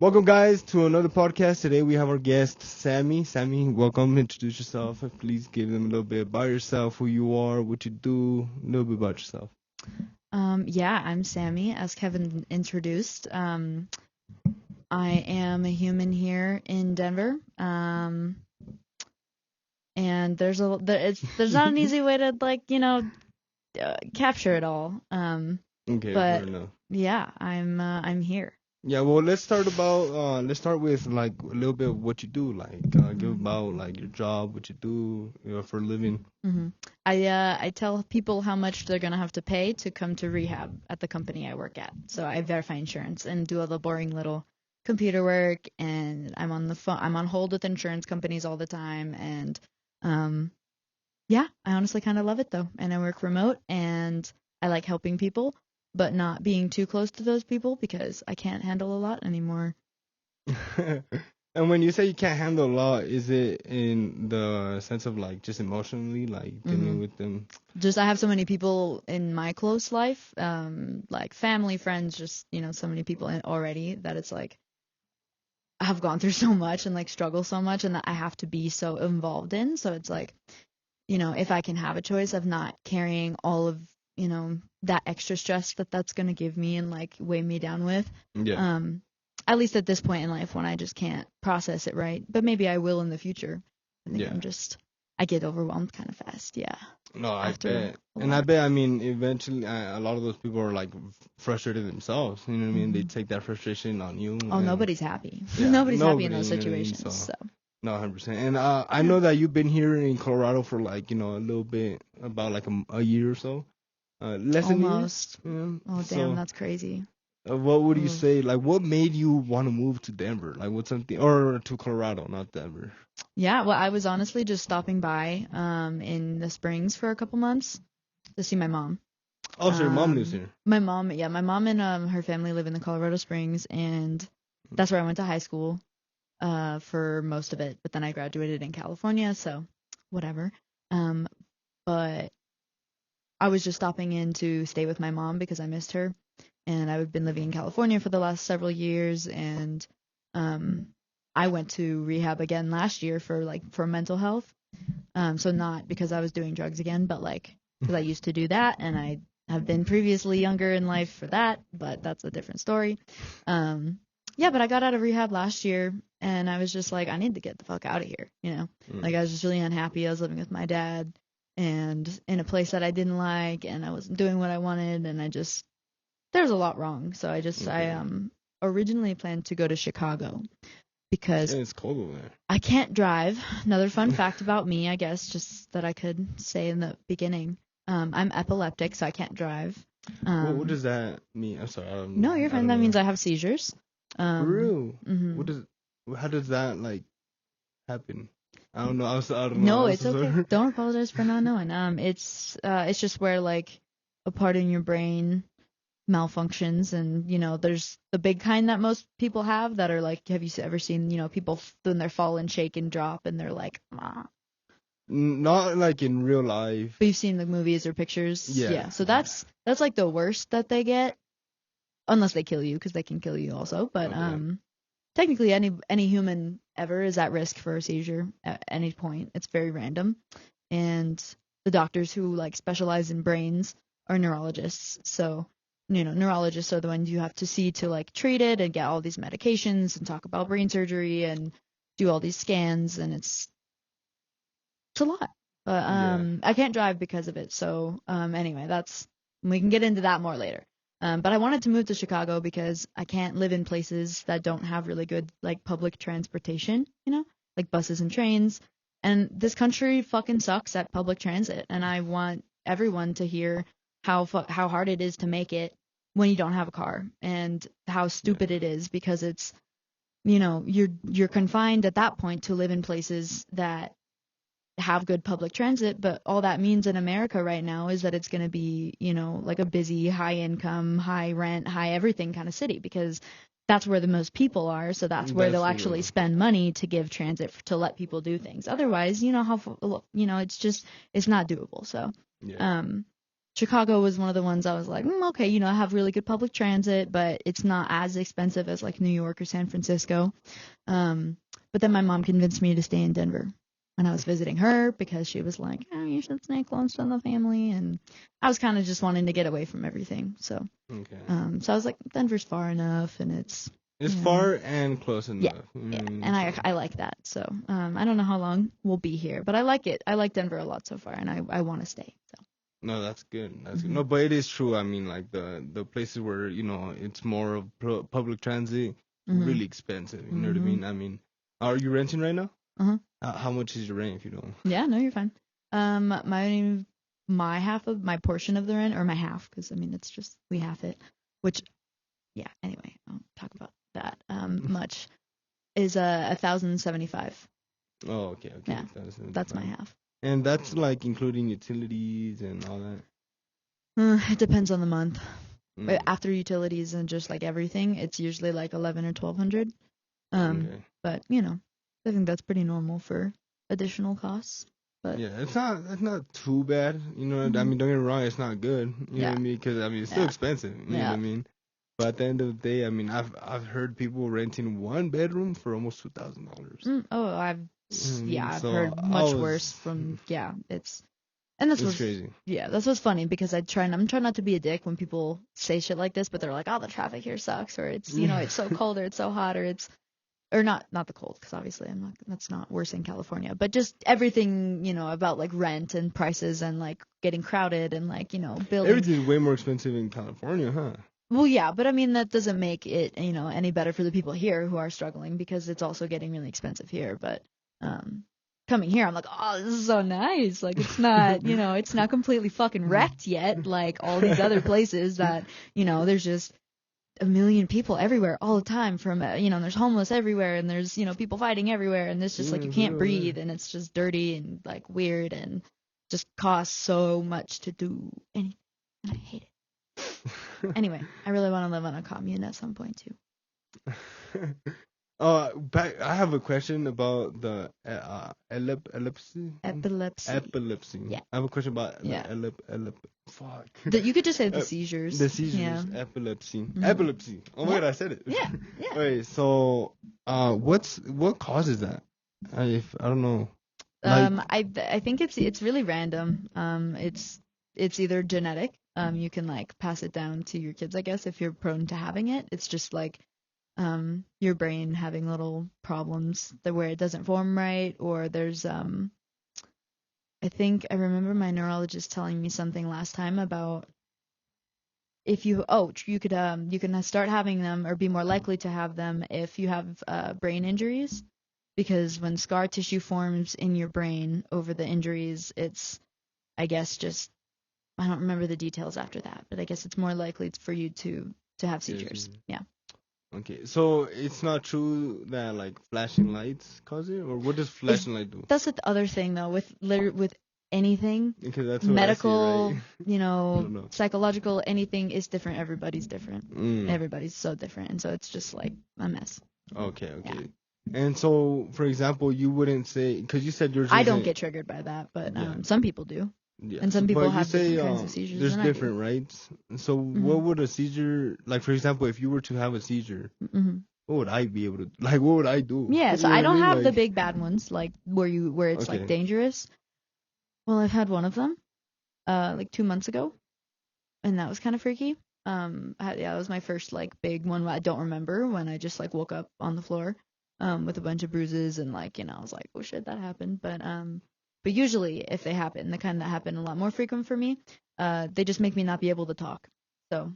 Welcome, guys, to another podcast. Today we have our guest, Sammy. Sammy, welcome. Introduce yourself. Please give them a little bit about yourself, who you are, what you do, a little bit about yourself. Yeah, I'm Sammy, as Kevin introduced. I am a human here in Denver. And there's not an easy way to capture it all. Okay, fair But enough. yeah, I'm here. Yeah, well, let's start with like a little bit of what you do, give about like your job, what you do, for a living. I tell people how much they're gonna have to pay to come to rehab at the company I work at. So I verify insurance and do all the boring little computer work, and I'm on the phone. I'm on hold with insurance companies all the time, and yeah, I honestly kind of love it though. And I work remote, and I like helping people, but not being too close to those people because I can't handle a lot anymore. And when you say you can't handle a lot, is it in the sense of like just emotionally, like dealing with them? Just I have so many people in my close life, like family, friends, just so many people already that it's like I've gone through so much and like struggle so much, and that I have to be so involved in. So it's like, if I can have a choice of not carrying all of that extra stress that's gonna give me and like weigh me down with. Yeah. At least at this point in life when I just can't process it right. But maybe I will in the future. I think I get overwhelmed kind of fast. Yeah. No, I bet. And I bet, I mean, eventually a lot of those people are like frustrated themselves. You know what I mean? They take that frustration on you. Oh, nobody's happy. Yeah, nobody's happy in those situations. You know what I mean? So. No, 100%. And I know that you've been here in Colorado for like, a little bit, about like a year or so. Less Almost. than a year. Oh, damn, that's crazy. What would you say? Like, what made you want to move to Denver? Like, what's something, or to Colorado, not Denver? Yeah, well, I was honestly just stopping by in the Springs for a couple months to see my mom. Oh, so your mom lives here? My mom and her family live in the Colorado Springs, and that's where I went to high school for most of it. But then I graduated in California, so whatever. But I was just stopping in to stay with my mom because I missed her. And I've been living in California for the last several years, and I went to rehab again last year for mental health. So not because I was doing drugs again, but like because I used to do that, and I have been previously younger in life for that, but that's a different story. Yeah, but I got out of rehab last year, and I was just like, I need to get the fuck out of here, Like I was just really unhappy. I was living with my dad, and in a place that I didn't like, and I wasn't doing what I wanted, and there was a lot wrong. So I originally planned to go to Chicago because it's cold over there. I can't drive. Another fun fact about me, I guess, just that I could say in the beginning. I'm epileptic, so I can't drive. What does that mean? I'm sorry. No, you're fine. That means I have seizures. For real? Mm-hmm. How does that like happen? I don't know. I don't know. No, it's okay. Don't apologize for not knowing. It's just where like a part in your brain malfunctions, and there's the big kind that most people have that are like, have you ever seen people when they're fall and shake and drop and they're like, ah. Not like in real life, but you've seen the movies or pictures. Yeah. So that's like the worst that they get, unless they kill you, because they can kill you also. But technically any human ever is at risk for a seizure at any point. It's very random, and the doctors who like specialize in brains are neurologists. So neurologists are the ones you have to see to like treat it and get all these medications and talk about brain surgery and do all these scans, and it's a lot. But I can't drive because of it. So anyway, we can get into that more later. But I wanted to move to Chicago because I can't live in places that don't have really good like public transportation, like buses and trains. And this country fucking sucks at public transit, and I want everyone to hear how hard it is to make it when you don't have a car, and how stupid it is because it's you're confined at that point to live in places that have good public transit, but all that means in America right now is that it's going to be like a busy, high income, high rent, high everything kind of city, because that's where the most people are, so that's where they'll actually spend money to give transit to let people do things. Otherwise, it's not doable. So Chicago was one of the ones I was like, okay, you know, I have really good public transit, but it's not as expensive as like New York or San Francisco. But then my mom convinced me to stay in Denver when I was visiting her because she was like, oh, you should stay close to the family. And I was kind of just wanting to get away from everything. So, so I was like, Denver's far enough, and it's far and close enough. Yeah, and I like that. So, I don't know how long we'll be here, but I like it. I like Denver a lot so far, and I want to stay. So. No, that's good. That's good. No, but it is true. I mean, like the places where, you know, it's more of public transit, really expensive. You know what I mean? I mean, are you renting right now? How much is your rent if you don't? Yeah, no, you're fine. My half of my portion of the rent, or my half, because I mean it's just we half it, which, yeah. Anyway, I'll talk about that. Much is $1,075. Oh, okay. Yeah, that's my half. And that's like including utilities and all that? It depends on the month. But after utilities and just like everything, it's usually like 1,100 or 1,200. But you know, I think that's pretty normal for additional costs. But yeah, it's not too bad. You know, I mean, don't get me wrong, it's not good. You know what I mean? Because I mean, it's still expensive. You know what I mean? But at the end of the day, I mean, I've heard people renting one bedroom for almost $2,000. I've heard much worse from it's crazy. Yeah, that's what's funny because I'm trying not to be a dick when people say shit like this, but they're like, oh, the traffic here sucks, or it's it's so cold, or it's so hot, or it's not the cold, because obviously that's not worse in California, but just everything, you know, about like rent and prices and like getting crowded and like, you know, building. Everything's way more expensive in California, huh? Well, yeah, but I mean, that doesn't make it, you know, any better for the people here who are struggling, because it's also getting really expensive here. But coming here, I'm like, oh, this is so nice. Like, it's not, you know, it's not completely fucking wrecked yet, like all these other places that, you know, there's just a million people everywhere all the time, from, you know, there's homeless everywhere, and there's, you know, people fighting everywhere, and it's just like you can't breathe, and it's just dirty and like weird, and just costs so much to do anything, and I hate it. Anyway, I really want to live on a commune at some point too. I have a question about the epilepsy. Epilepsy. Yeah. I have a question about fuck. You could just say the seizures. The seizures. Yeah. Epilepsy. Epilepsy. Oh my god, I said it. Yeah. Wait, so what causes that? I don't know. I think it's really random. It's either genetic. You can like pass it down to your kids, I guess, if you're prone to having it. It's just like your brain having little problems where it doesn't form right, or there's I think I remember my neurologist telling me something last time about if you can start having them or be more likely to have them if you have brain injuries, because when scar tissue forms in your brain over the injuries, it's, I guess, just, I don't remember the details after that, but I guess it's more likely for you to have seizures. Yeah. Okay, so it's not true that like flashing lights cause it, or what does flashing light do? That's the other thing though, with anything, because that's medical, I see, right? you know, psychological, anything is different. Everybody's different. Everybody's so different, and so it's just like a mess. Okay. Yeah. And so, for example, you wouldn't say, because you said yours. I don't get triggered by that, but some people do. Yeah. And some people have different kinds of seizures. There's different, right? So what would a seizure, like for example, if you were to have a seizure, what would I be able to, like what would I do? Yeah, so I don't have the big bad ones, like where it's like dangerous. Well, I've had one of them, like 2 months ago, and that was kind of freaky. That was my first like big one. I don't remember, when I just like woke up on the floor, with a bunch of bruises, and like, you know, I was like, oh shit, that happened. But usually, if they happen, the kind that happen a lot more frequent for me, they just make me not be able to talk. So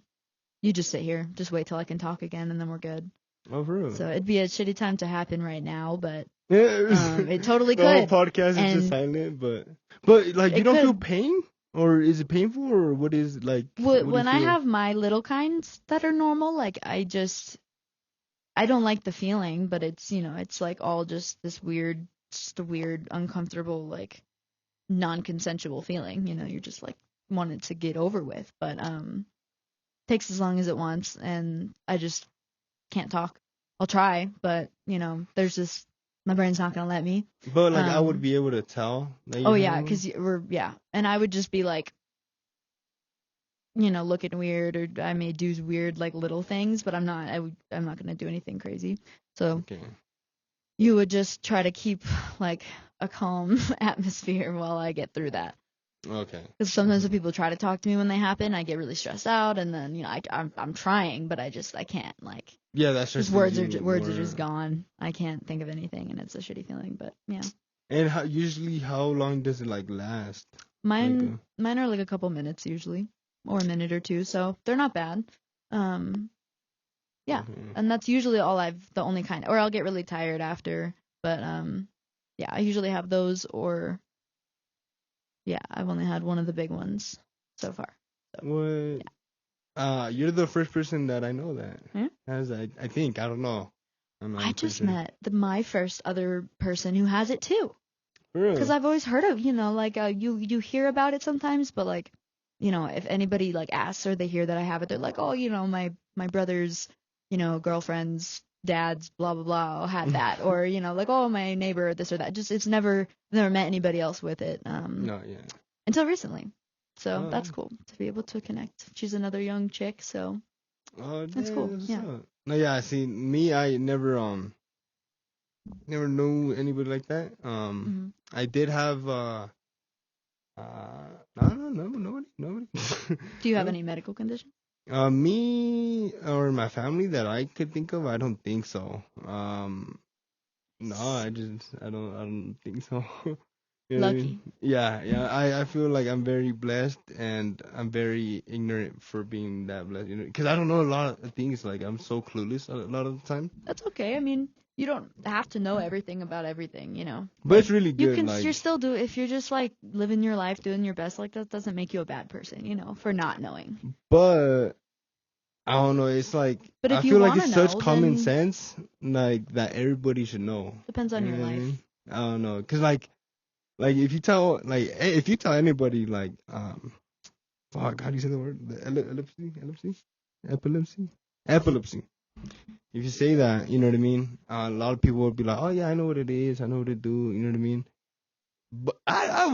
you just sit here, just wait till I can talk again, and then we're good. Oh, for real? So it'd be a shitty time to happen right now, but it totally could. The whole podcast is just silent, but like, you don't feel pain? Or is it painful, or what is, like... When I have my little kinds that are normal, like, I don't like the feeling, but it's, you know, it's like all just this weird, uncomfortable, like, non-consensual feeling, you know, you're just like wanted to get over with, but takes as long as it wants, and I just can't talk. I'll try, but, you know, there's just, my brain's not gonna let me. But like, I would be able to tell that you yeah, because and I would just be like, looking weird, or I may do weird like little things, but I'm not gonna do anything crazy. So Okay. you would just try to keep like a calm atmosphere while I get through that. Okay. Because sometimes when people try to talk to me when they happen, I get really stressed out, and then I'm trying, but I can't like. Yeah, that's just words are just gone. I can't think of anything, and it's a shitty feeling. But yeah. And usually how long does it like last? Mine are like a couple minutes usually, or a minute or two, so they're not bad. Yeah, and that's usually the only kind, or I'll get really tired after, but yeah, I usually have those, or yeah, I've only had one of the big ones so far. So, what? Yeah. You're the first person that I know that has. I think, I don't know. I just met my first other person who has it too. Really? Because I've always heard of, like you hear about it sometimes, but like, if anybody like asks or they hear that I have it, they're like, oh, my brother's, girlfriend's dad's blah blah blah had that, or like, oh, my neighbor this or that. Just it's never met anybody else with it. No, yeah. Until recently, so that's cool to be able to connect. She's another young chick, so that's cool. Yeah. No, yeah. See, me, I never knew anybody like that. I did have no, nobody. Do you have any medical condition? Me or my family that I could think of, I don't think so. No, I don't think so. You know Lucky. what I mean? Yeah. I feel like I'm very blessed, and I'm very ignorant for being that blessed. Because I don't know a lot of things. Like, I'm so clueless a lot of the time. That's okay. I mean, you don't have to know everything about everything, But it's really good. You're still if you're just like living your life, doing your best, like that doesn't make you a bad person, for not knowing. But I don't know. It's like, but if I feel like it's know, such common sense, like that everybody should know. Depends on your life. I don't know, cause like if you tell anybody like fuck, how do you say the word? The epilepsy. If you say that, you know what I mean? A lot of people would be like, oh yeah, I know what it is. I know what to do. You know what I mean? But I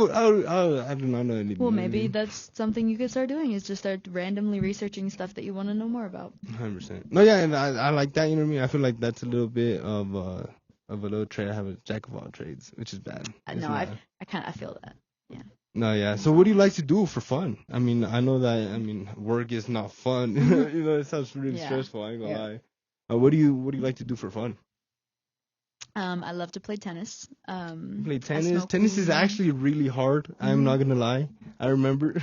do not know anything. Well, maybe that's something you could start doing, is just start randomly researching stuff that you want to know more about. 100%. No, yeah, and I like that. You know what I mean? I feel like that's a little bit of a little trade. I have a jack of all trades, which is bad. No, I kind of feel that. Yeah. No, yeah. So what do you like to do for fun? I mean, I know that. I mean, work is not fun. It sounds really stressful. I ain't gonna lie. What do you like to do for fun? I love to play tennis. Play tennis. Tennis is actually really hard. I'm not gonna lie. I remember.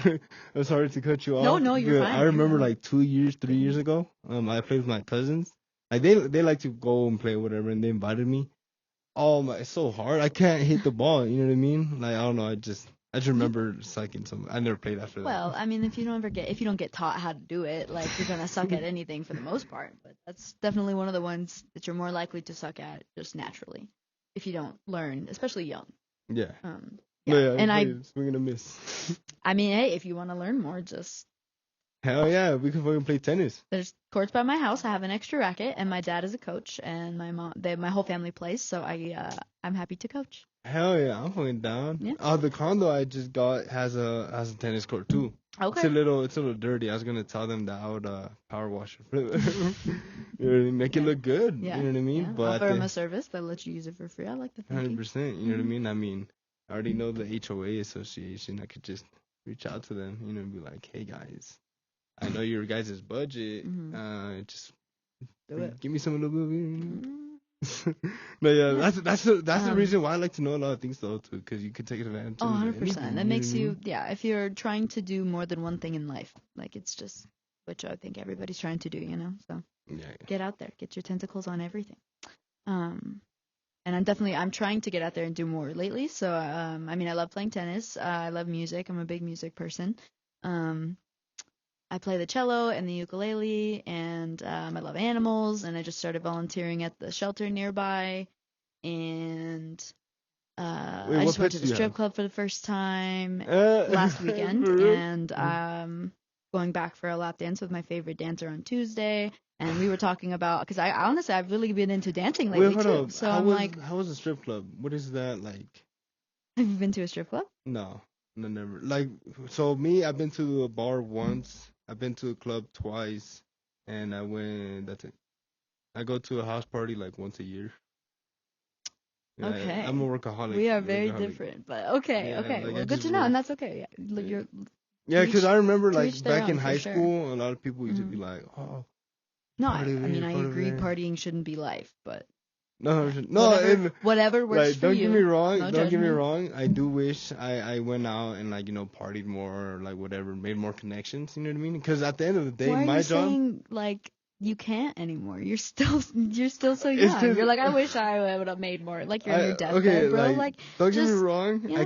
I'm sorry to cut you off. No, you're fine. I remember like 2 years, 3 years ago. I played with my cousins. Like they like to go and play whatever, and they invited me. Oh my, it's so hard. I can't hit the ball. You know what I mean? Like, I don't know. I just remember sucking some. I never played after that. Well, I mean, if you don't get taught how to do it, like, you're gonna suck at anything for the most part. But that's definitely one of the ones that you're more likely to suck at just naturally if you don't learn, especially young. Yeah. Yeah. And I swing and a miss. I mean, hey, if you want to learn more, just. Hell yeah, we can fucking play tennis. There's courts by my house. I have an extra racket, and my dad is a coach, and my mom, my whole family plays, so I'm happy to coach. Hell yeah, I'm fucking down. Yeah. The condo I just got has a tennis court too. Okay. It's a little dirty. I was gonna tell them that I would power wash it for them. You know what I mean? Make it look good. Yeah. You know what I mean? Yeah. But offer them a service. They'll let you use it for free. I like the thinking. 100%. You know what I mean? I mean, I already know the HOA association. I could just reach out to them, and be like, hey guys, I know your guys' budget. Just give me some a little bit. No, yeah, that's the reason why I like to know a lot of things though too, because you could take advantage. 100%. That makes you, if you're trying to do more than one thing in life, like, it's just, which I think everybody's trying to do, so get out there, get your tentacles on everything. And I'm trying to get out there and do more lately. So I mean, I love playing tennis. I love music. I'm a big music person. I play the cello and the ukulele, and I love animals, and I just started volunteering at the shelter nearby, and I just went to the strip club for the first time last weekend, and going back for a lap dance with my favorite dancer on Tuesday, and we were talking about, because I've really been into dancing lately too. So how was the strip club? What is that like? Have you been to a strip club? No, never. Like, so me, I've been to a bar once. I've been to a club twice, and that's it. I go to a house party like once a year. Yeah, Okay. I'm a workaholic. We are very different, but okay. Like, well, good to know, and that's okay. Yeah, because I remember like their back in own, high for school, a lot of people used to be like, "Oh, No, party I mean, there, I party agree. there." Partying shouldn't be life, but No, yeah. no, whatever works like, for don't you. get me wrong. No Don't get me judgment. wrong. I do wish I went out and like partied more or like whatever, made more connections. You know what I mean? Because at the end of the day, Why are my you job. saying like you can't anymore? You're still so young. You're like, I wish I would have made more. Like you're on your deathbed, bro. Like don't get me just, wrong. you know? I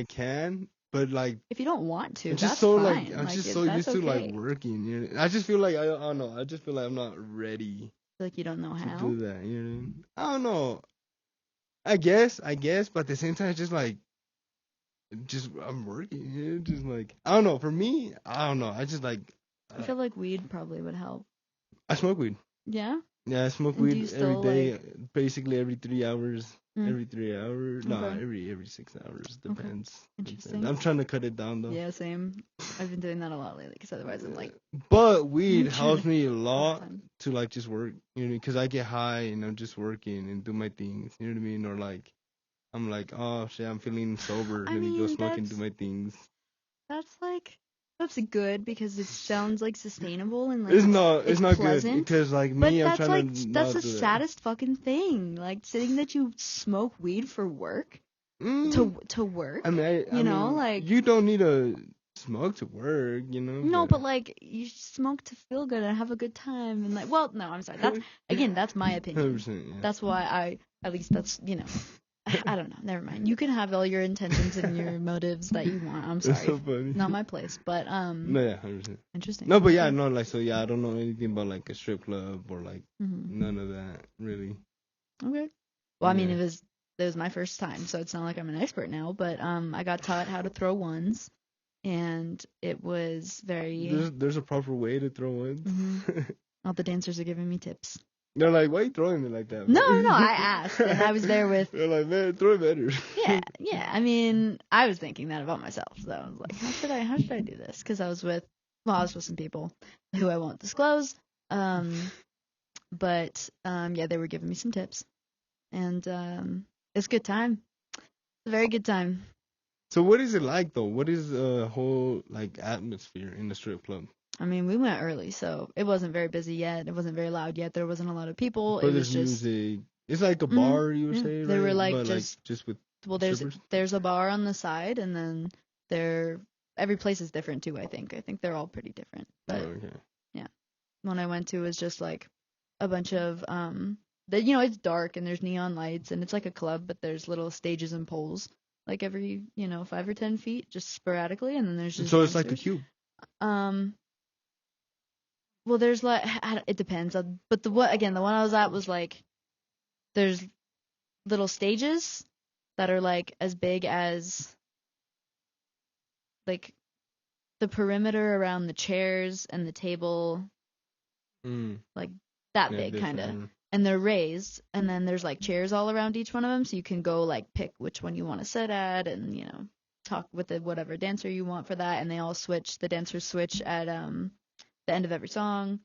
can, but like if you don't want to, I'm just that's so fine. like I'm like, just so that's used to like okay. working. You know? I just feel like I don't know. I just feel like I'm not ready Like you don't know to how. do that. You know what I mean? I don't know. I guess, but at the same time, it's just like, I'm working. You know? Just like, I don't know. For me, I don't know. I just like. I feel like weed probably would help. I smoke weed. Yeah. Yeah, I smoke And weed every day, like... basically every 3 hours. Mm. Every 3 hours. Okay. No, every 6 hours. Depends. Okay. Interesting. Depends. I'm trying to cut it down though. Yeah, same. I've been doing that a lot lately because otherwise I'm like. But weed helps me a lot to like just work, you know, because I get high and I'm just working and do my things, you know what I mean? Or like, I'm like, oh shit, I'm feeling sober. Let me go smoke and do my things. That's good because it sounds like sustainable and like it's not pleasant. Good because like me, but I'm trying to that's the saddest fucking thing. Like saying that you smoke weed for work. To work. I mean, like you don't need to smoke to work, you know. No, but like you smoke to feel good and have a good time and like. Well, no, I'm sorry. That's my opinion. 100%, yeah. That's why that's I don't know. Never mind. You can have all your intentions and your motives that you want. I'm sorry. So funny. Not my place, but No, yeah, 100%. Interesting. No, but yeah, no, like so yeah, I don't know anything about like a strip club or like none of that really. Okay. Well, I mean, it was my first time, so it's not like I'm an expert now, but I got taught how to throw ones, and it was very. There's a proper way to throw ones. Mm-hmm. All the dancers are giving me tips. They're like, why are you throwing me like that? No, I asked, and I was there with. They're like, man, throw it better. Yeah. I mean, I was thinking that about myself, so I was like, how should I do this? Because I was with some people who I won't disclose. But they were giving me some tips, and it's a good time. It's a very good time. So what is it like though? What is the whole like atmosphere in the strip club? I mean, we went early, so it wasn't very busy yet. It wasn't very loud yet. There wasn't a lot of people. But it was just music. It's like a bar, you would say, right? They were like but just with. Well, there's a bar on the side, and then every place is different too. I think they're all pretty different. But yeah, one I went to was just like a bunch of it's dark and there's neon lights and it's like a club, but there's little stages and poles like every 5 or 10 feet just sporadically, and then there's just dancers. It's like a cube. Well, there's like it depends. But the one I was at was like there's little stages that are like as big as like the perimeter around the chairs and the table, like that big kind of. And they're raised, and then there's like chairs all around each one of them, so you can go like pick which one you want to sit at, and talk with whatever dancer you want for that, and they all switch. The dancers switch at the end of every song,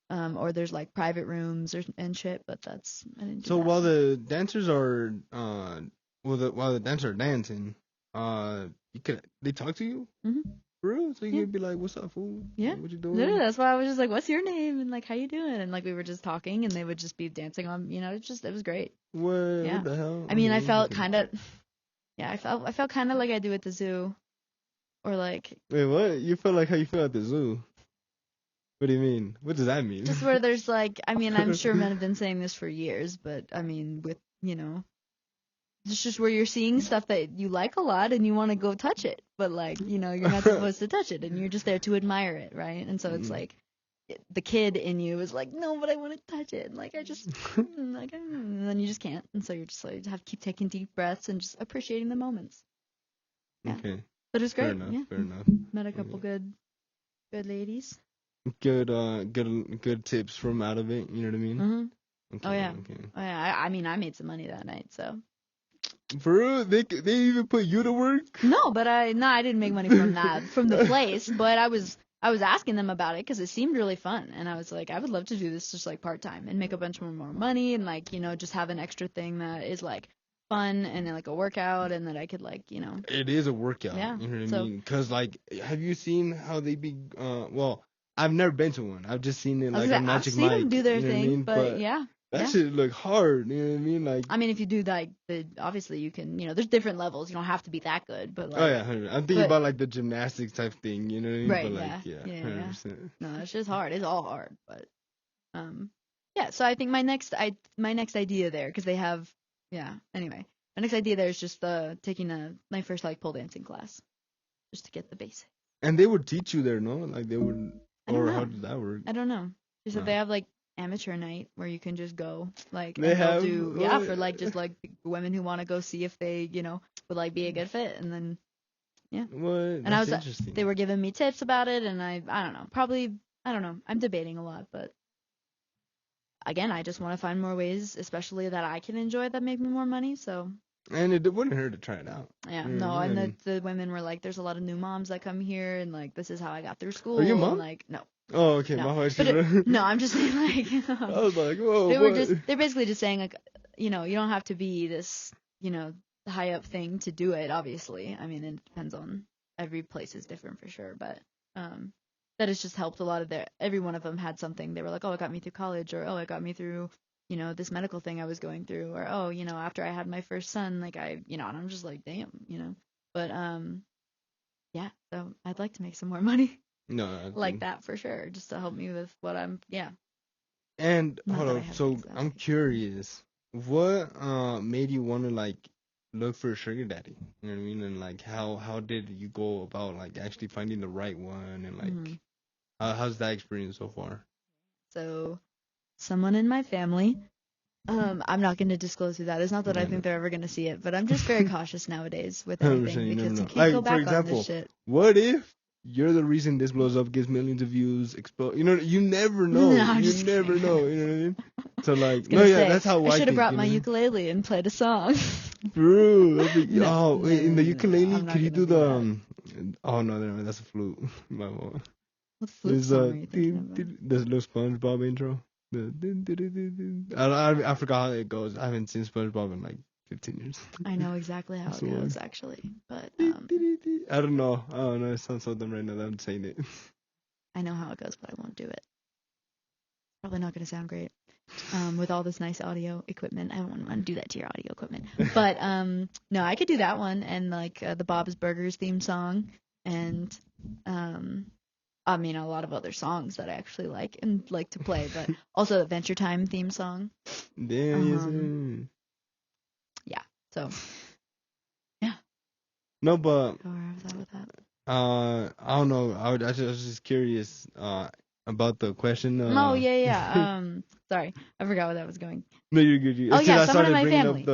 or there's like private rooms and shit. But I didn't do so that. While the dancers are while the dancers are dancing, they talk to you. Mm-hmm. For real? So you could be like, "What's up, fool? Yeah. What you doing?" Literally, that's why I was just like, "What's your name?" and like, "How you doing?" and like we were just talking, and they would just be dancing on. It was great. What? Yeah. What the hell? I mean, I felt kind of. Yeah, I felt kind of like I do at the zoo, or like. Wait, what? You felt like how you feel at the zoo? What do you mean? What does that mean? Just where there's like, I mean, I'm sure men have been saying this for years, but I mean, with it's just where you're seeing stuff that you like a lot and you want to go touch it, but like, you're not supposed to touch it and you're just there to admire it, right? And so it's like the kid in you is like, no, but I want to touch it. And like, I just like, and then you just can't. And so you're just like, have to keep taking deep breaths and just appreciating the moments. Yeah. Okay. But it's great. Fair enough. Met a couple good ladies. Good tips from out of it. You know what I mean? Mm-hmm. Okay, Oh yeah. I mean, I made some money that night, so. For real? They even put you to work? No, but I didn't make money from that, from the place, but I was I was asking them about it because it seemed really fun, and I was like, I would love to do this just like part time and make a bunch more money, and like just have an extra thing that is like fun and like a workout, and that I could like It is a workout. Yeah. You know what So, I mean? Because like, have you seen how they be? Well, I've never been to one. I've just seen it like on Magic I've seen Mike. them do their you know thing, what I mean? but yeah. That shit look hard. You know what I mean? Like. I mean, if you do like obviously you can, there's different levels. You don't have to be that good, but like. Oh yeah, 100%. I'm thinking about like the gymnastics type thing. You know what I mean? Right. But like, yeah, 100%. No, it's just hard. It's all hard, but yeah. So I think my next idea there, because they have Anyway, my next idea there is just taking my first like pole dancing class, just to get the basics. And they would teach you there, no? Like they would, or how does that work? I don't know. Just that they have like amateur night where you can just go like they have for like just like women who want to go see if they would like be a good fit, and then What? And That's interesting. they were giving me tips about it, and I don't know, probably I don't know, I'm debating a lot, but again, I just want to find more ways, especially that I can enjoy, that make me more money. So. And it wouldn't hurt to try it out. Yeah, and the women were like, there's a lot of new moms that come here, and like this is how I got through school. Are you a mom? And, like, no. Oh, okay. No. My wife. No, I'm just saying like. I was like, whoa. They're basically just saying like, you don't have to be this, high up thing to do it. Obviously, I mean, it depends on every place is different for sure, but that has just helped a lot of every one of them had something. They were like, oh, it got me through college, or oh, it got me through. This medical thing I was going through, or oh, after I had my first son, like and I'm just like, damn, but yeah, so I'd like to make some more money. No, like that for sure, just to help me with what I'm, And Not hold that I on, have so exactly. I'm curious, what made you want to like look for a sugar daddy? You know what I mean? And like, how did you go about like actually finding the right one? And like, how's that experience so far? So, someone in my family. I'm not going to disclose who that is. Not that I think they're ever going to see it, but I'm just very cautious nowadays with anything because you can't like, go back for example, on this shit. What if you're the reason this blows up, gets millions of views, explode? You never know. No, I'm you just never kidding. know. You know what I mean? So like, that's how I I should have brought my know? ukulele and played a song. Bro, in the no, ukulele, I'm not could you gonna do the that. Oh no, never mind, that's a flute. My fault. What flute song are you thinking about? There's a little SpongeBob intro. I forgot how it goes. I haven't seen SpongeBob in like 15 years. I know exactly how it goes, actually, but I don't know. It sounds so dumb right now that I'm saying it. I know how it goes, but I won't do it. Probably not going to sound great with all this nice audio equipment. I don't want to do that to your audio equipment. But no, I could do that one, and like the Bob's Burgers theme song, and I mean a lot of other songs that I actually like and like to play, but also Adventure Time theme song. Damn. Yeah. So. Yeah. No, but. Where was I with that? I don't know. I was just curious about the question. Oh yeah. Sorry, I forgot where that was going. No, you're good. Oh yeah, someone in my family.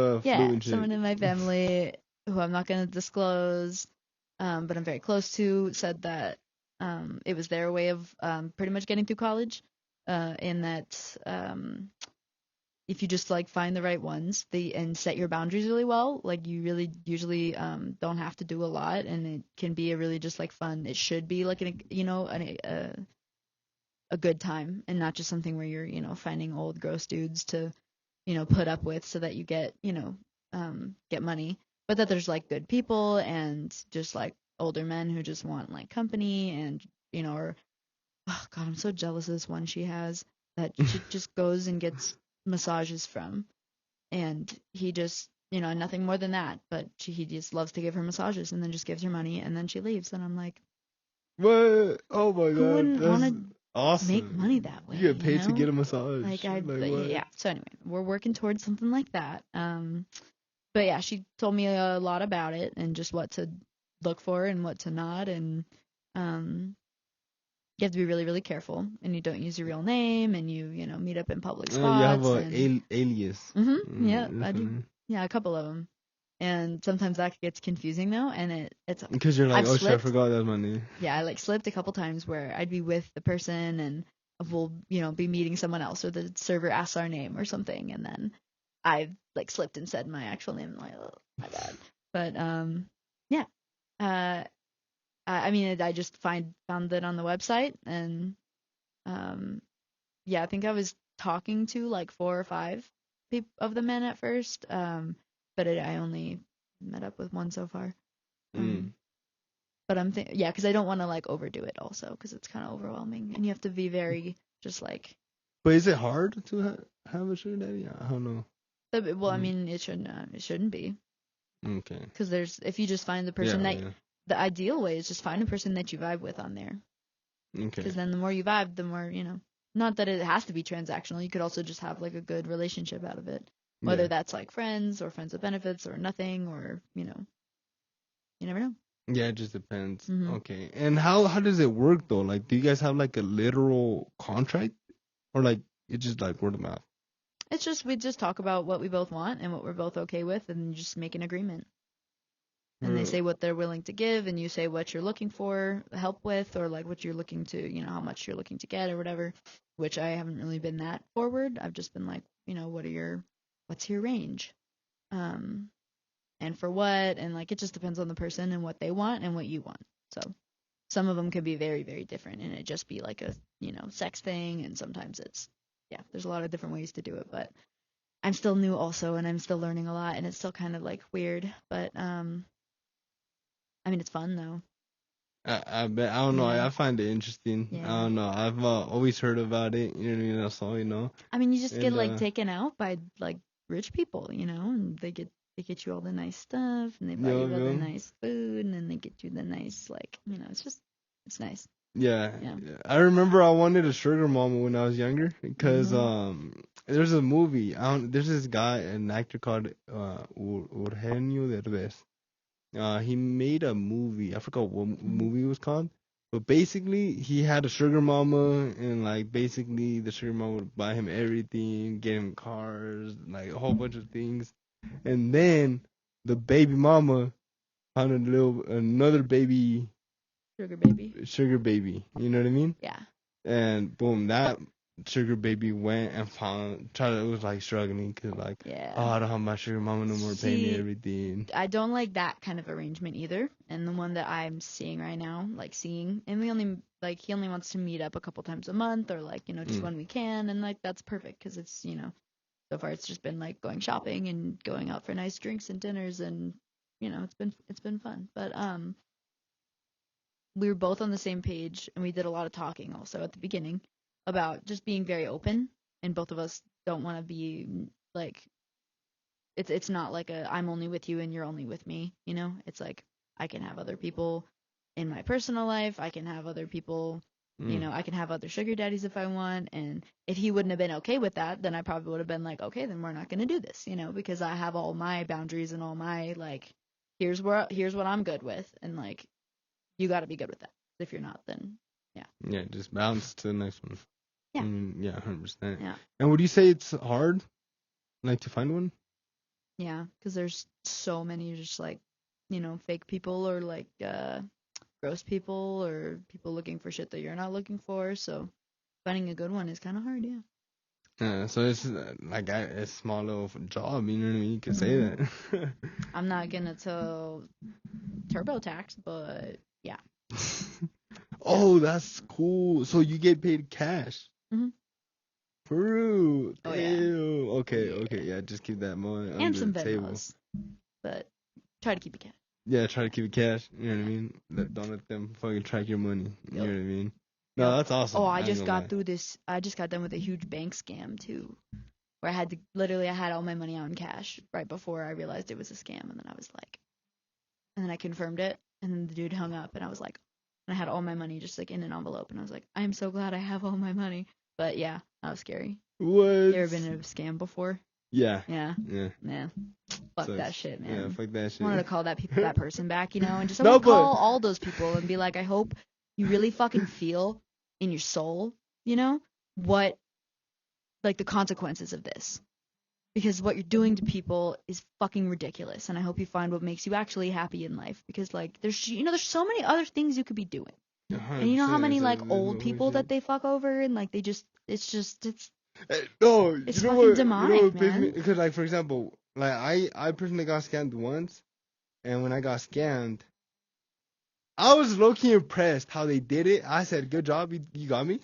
Someone in my family who I'm not gonna disclose, but I'm very close to, said that it was their way of pretty much getting through college, in that if you just like find the right ones, and set your boundaries really well, like you really usually don't have to do a lot, and it can be a really just like fun. It should be like a good time, and not just something where you're finding old gross dudes to put up with so that you get get money, but that there's like good people and just like older men who just want like company, and or oh god, I'm so jealous of this one she has that she just goes and gets massages from, and he just nothing more than that, but he just loves to give her massages and then just gives her money and then she leaves, and I'm like, what? Oh my god, who wouldn't want to awesome. make money that way? You get paid to get a massage. Like yeah. So anyway, we're working towards something like that. But yeah, she told me a lot about it and just what to look for and what to not, and you have to be really, really careful, and you don't use your real name, and you meet up in public spots. You have an alias. Yeah, I do. Yeah, a couple of them. And sometimes that gets confusing though, and it's because you're like, shit, I forgot that was my name. Yeah, I like slipped a couple times where I'd be with the person and we'll be meeting someone else, or the server asks our name or something, and then I've like slipped and said my actual name, and I'm like, oh my bad. But yeah, I mean, I just found it on the website, and yeah, I think I was talking to like 4 or 5 of the men at first, but I only met up with one so far. But yeah, because I don't want to like overdo it also, because it's kind of overwhelming, and you have to be very just like. But is it hard to have a sugar daddy? I don't know. Well, I mean, it shouldn't be. Okay. Because if you just find the person the ideal way is just find a person that you vibe with on there. Okay. Because then the more you vibe, the more, not that it has to be transactional. You could also just have like a good relationship out of it. Whether that's like friends or friends with benefits or nothing, or, you never know. Yeah, it just depends. Mm-hmm. Okay. And how does it work though? Like, do you guys have like a literal contract, or like it's just like word of mouth? It's just we just talk about what we both want and what we're both okay with, and you just make an agreement. And they say what they're willing to give, and you say what you're looking for help with, or like what you're looking to, how much you're looking to get or whatever. Which I haven't really been that forward. I've just been like, what's your range? And for what, and like it just depends on the person and what they want and what you want. So some of them could be very, very different, and it just be like a, sex thing, and sometimes it's, there's a lot of different ways to do it, but I'm still new also, and I'm still learning a lot, and it's still kind of like weird, but I mean, it's fun though. I bet. I don't know. I find it interesting. Yeah. I don't know. I've always heard about it. You know what I mean? That's all, I mean, you just get like taken out by like rich people, and they get you all the nice stuff, and they buy you all the nice food, and then they get you the nice it's nice. Yeah. I remember I wanted a sugar mama when I was younger because there's a movie. There's this guy, an actor called Eugenio Derbez. He made a movie. I forgot what movie it was called. But basically, he had a sugar mama, and like basically the sugar mama would buy him everything, get him cars, like a whole bunch of things. And then the baby mama found another baby. Sugar baby. You know what I mean? Yeah. And boom, that sugar baby went and it was like struggling because like, I don't have my sugar mama no more, pay me everything. I don't like that kind of arrangement either. And the one that I'm seeing right now, and he only wants to meet up a couple times a month, or like, just when we can, and like that's perfect because it's, so far it's just been like going shopping and going out for nice drinks and dinners, and it's been fun. But we were both on the same page, and we did a lot of talking also at the beginning about just being very open, and both of us don't want to be like, it's not like I'm only with you and you're only with me, it's like I can have other people in my personal life, I can have other people, I can have other sugar daddies if I want, and if he wouldn't have been okay with that, then I probably would have been like, okay, then we're not going to do this, because I have all my boundaries and all my like, here's what I'm good with, and like you got to be good with that. If you're not, then yeah, just bounce to the next one. Yeah. 100%. Yeah. And would you say it's hard, like, to find one? Yeah, because there's so many just like, fake people, or like gross people, or people looking for shit that you're not looking for. So finding a good one is kind of hard. Yeah. Yeah. So it's like a small little job. You know what I mean? You can say that. I'm not gonna tell TurboTax, but yeah. Oh, that's cool. So you get paid cash. Mm-hmm. Peru. Oh, yeah. Ew. Okay, yeah, just keep that money and under some the table. Venmos, but try to keep it cash. Yeah, try to keep it cash. You know what I mean? Don't let them fucking track your money. You know what I mean? No, that's awesome. Oh, I just got through this. I just got done with a huge bank scam too, where I had all my money out in cash right before I realized it was a scam, and then I was like, and then I confirmed it, and then the dude hung up, and I was like, and I had all my money just like in an envelope, and I was like, I am so glad I have all my money. But yeah, that was scary. What? You ever been in a scam before? Yeah. Fuck that shit, man. Yeah, fuck that shit. I wanted to call that person back, and just call all those people and be like, I hope you really fucking feel in your soul, what, like, the consequences of this. Because what you're doing to people is fucking ridiculous, and I hope you find what makes you actually happy in life. Because, like, there's so many other things you could be doing. And you know how many, like, old people that they fuck over, and, like, it's no, it's fucking demonic, man. Because, like, for example, like, I personally got scammed once, and when I got scammed, I was low-key impressed how they did it. I said, good job, you got me.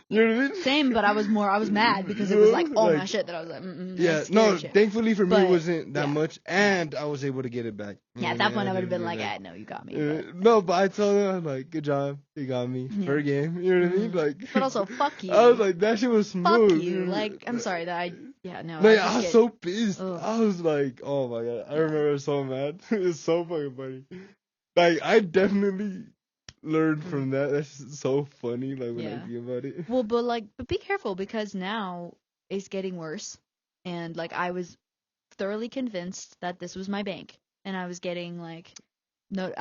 You know what I mean? Same, but I was mad because it was like all my shit that I was like, yeah, no, shit. thankfully for me but, it wasn't that much, and I was able to get it back. Yeah, at that point I would have been like, no, you got me. But. No, but I told them, like, good job, you got me. Fair game, you know what I mean? Like, but also, fuck you. I was like, that shit was smooth. Fuck you. Like, I'm sorry that no. Like, I was so pissed. Ugh. I was like, oh my god, I remember so mad. It's so fucking funny. Like, I definitely learned from that. That's so funny, like, when I think about it. Well, but be careful, because now it's getting worse. And, like, I was thoroughly convinced that this was my bank. And I was getting, like, the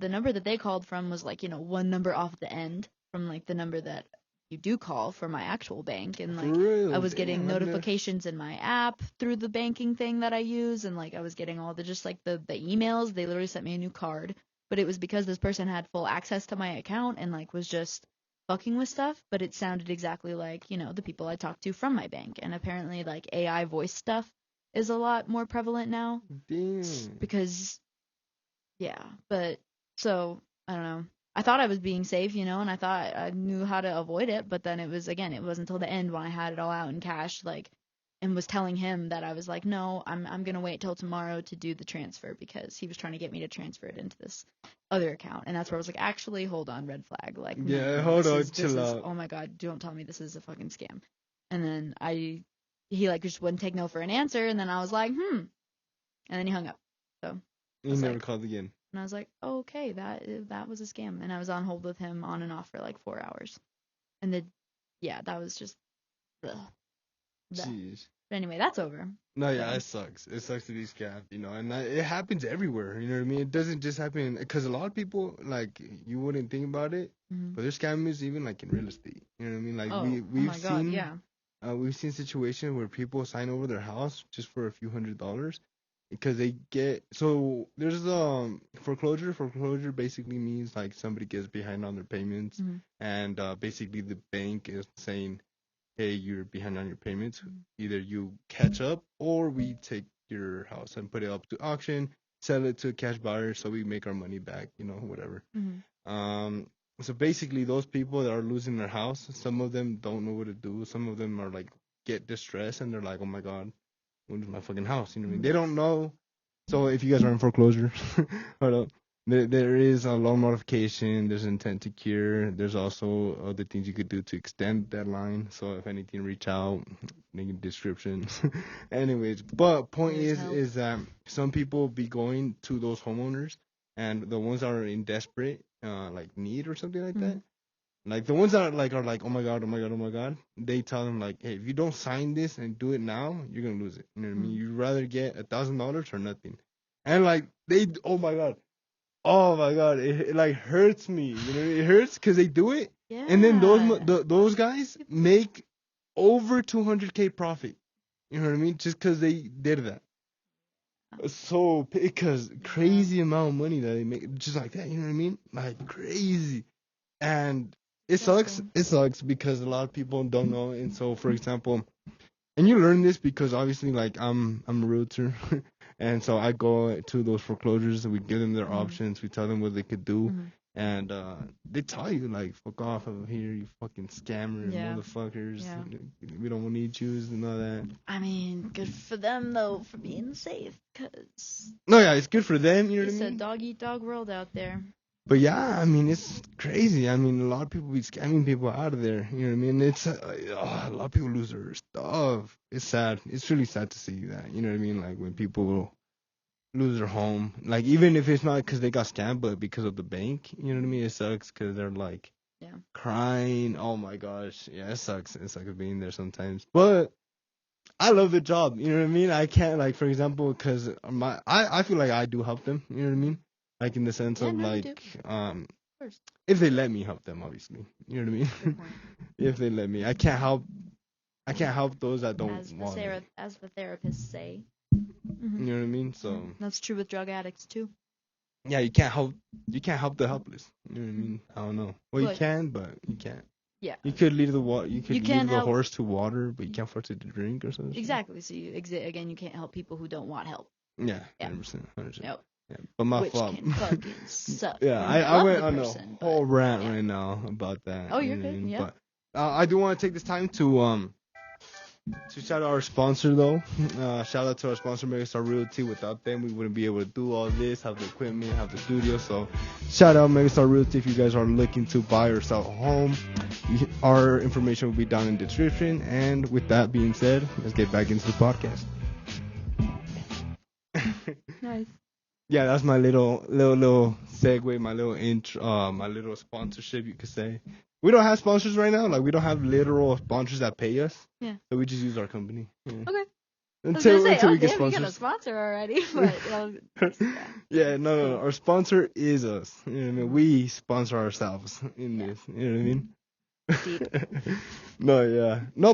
number that they called from was, like, one number off the end from, like, the number that you do call for my actual bank. And, like, I was getting notifications in my app through the banking thing that I use. And, like, I was getting all the emails. They literally sent me a new card. But it was because this person had full access to my account and, like, was just fucking with stuff. But it sounded exactly like, the people I talked to from my bank. And apparently, like, AI voice stuff is a lot more prevalent now. Damn. Because, but, so, I don't know. I thought I was being safe, and I thought I knew how to avoid it. But then it wasn't until the end when I had it all out in cash, like, and was telling him that I was like, no, I'm going to wait till tomorrow to do the transfer, because he was trying to get me to transfer it into this other account. And that's where I was like, actually, hold on, red flag. Like, hold on, chill out. Oh my God, don't tell me this is a fucking scam. And then he like just wouldn't take no for an answer. And then I was like, And then he hung up. So he never called again. And I was like, oh, okay, that was a scam. And I was on hold with him on and off for like 4 hours. And that was just, ugh. Jeez. But anyway, that's over. No, it sucks. It sucks to be scammed, and it happens everywhere, you know what I mean? It doesn't just happen, because a lot of people, like, you wouldn't think about it, but there's scammers even, like, in real estate, you know what I mean? Like, we've seen situations where people sign over their house just for a few $100s, because they get, so there's foreclosure. Foreclosure basically means, like, somebody gets behind on their payments, and basically the bank is saying, hey, you're behind on your payments. Either you catch up, or we take your house and put it up to auction, sell it to a cash buyer, so we make our money back, whatever. So basically, those people that are losing their house, some of them don't know what to do. Some of them are like, get distressed, and they're like, oh my God, what is my fucking house? You know what I mean? They don't know. So if you guys are in foreclosure, hold up. There is a loan modification. There's intent to cure. There's also other things you could do to extend that line. So if anything, reach out, link in description. Anyways, but point is that some people be going to those homeowners, and the ones that are in desperate like need or something like that. Like the ones that are like, oh my God, they tell them like, hey, if you don't sign this and do it now, you're gonna lose it. You know what I mean? You'd rather get $1,000 or nothing. And like oh my God, it like hurts me. It hurts because they do it, and then those guys make over 200K profit. You know what I mean? Just because they did that. So because crazy amount of money that they make, just like that. You know what I mean? Like crazy, and it sucks. It sucks because a lot of people don't know. And so, for example, and you learn this because obviously, like I'm a realtor. And so I go to those foreclosures and we give them their options. We tell them what they could do. And they tell you, like, fuck off over here, you fucking scammer, motherfuckers. Yeah. We don't need you and all that. I mean, good for them, though, for being safe. Cause it's good for them. You know what I mean? It's a dog-eat-dog world out there. But yeah, I mean, it's crazy. I mean, a lot of people be scamming people out of there. You know what I mean? It's a lot of people lose their stuff. It's sad. It's really sad to see that. You know what I mean? Like when people lose their home, like even if it's not because they got scammed, but because of the bank. You know what I mean? It sucks because they're like crying. Oh my gosh, yeah, it sucks. It sucks being there sometimes. But I love the job. You know what I mean? I can't, like, for example, because I feel like I do help them. You know what I mean? Like in the sense of like, if they let me help them, obviously. You know what I mean? If they let me, I can't help those that don't want it. As the therapists say. You know what I mean? So that's true with drug addicts too. Yeah, you can't help the helpless. You know what I mean? I don't know. Well, you can, but you can't. Yeah. You could lead the water. You could lead the horse to water, but you can't force it to drink or something. Exactly. So you can't help people who don't want help. Yeah. 100%. 100%. Yep. Yeah, but my which fault. can fucking suck. Yeah, I went on a whole rant right now about that. Oh, you're good. Yeah. But I do want to take this time to shout out our sponsor though. Shout out to our sponsor, Megastar Realty. Without them, we wouldn't be able to do all this, have the equipment, have the studio. So, shout out Megastar Realty if you guys are looking to buy or sell a home. Our information will be down in the description. And with that being said, let's get back into the podcast. Nice. Yeah, that's my little segue, my little intro, my little sponsorship, you could say. We don't have sponsors right now. Like, we don't have literal sponsors that pay us. Yeah. So we just use our company. Yeah. Okay. Until we get sponsors. We got a sponsor already. But, yeah, no. Our sponsor is us. You know what I mean? We sponsor ourselves in this. You know what I mean? Deep.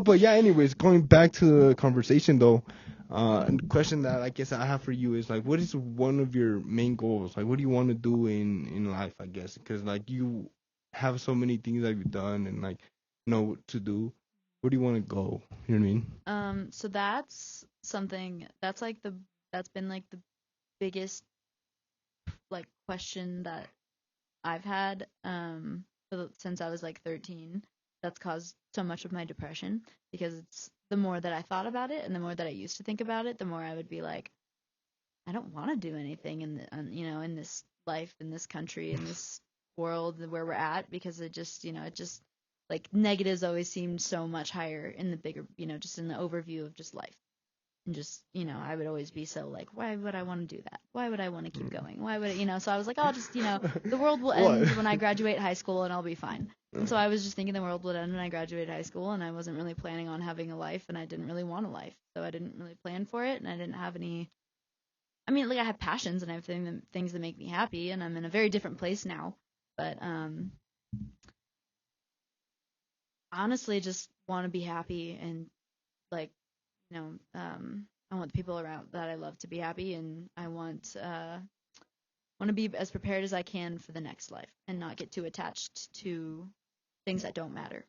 But yeah, anyways, going back to the conversation, though, the question that I guess I have for you is, like, what is one of your main goals? Like, what do you want to do in life, I guess? Because, like, you have so many things that you've done and, like, know what to do. Where do you want to go? You know what I mean? So that's something that's been like the biggest like question that I've had since I was like 13. That's caused so much of my depression, because it's the more that I thought about it and the more that I used to think about it, the more I would be like, I don't want to do anything in this life, in this country, in this world where we're at, because it just like negatives always seemed so much higher in the bigger, just in the overview of just life. And just, I would always be so like, why would I want to do that? Why would I want to keep going? Why would so I was like, I'll just, the world will end when I graduate high school and I'll be fine. And so I was just thinking the world would end when I graduated high school, and I wasn't really planning on having a life, and I didn't really want a life. So I didn't really plan for it, and I didn't have any, I mean, like, I have passions and everything, things that make me happy, and I'm in a very different place now. But honestly, just want to be happy, and like, I want the people around that I love to be happy, and I want to be as prepared as I can for the next life, and not get too attached to things that don't matter.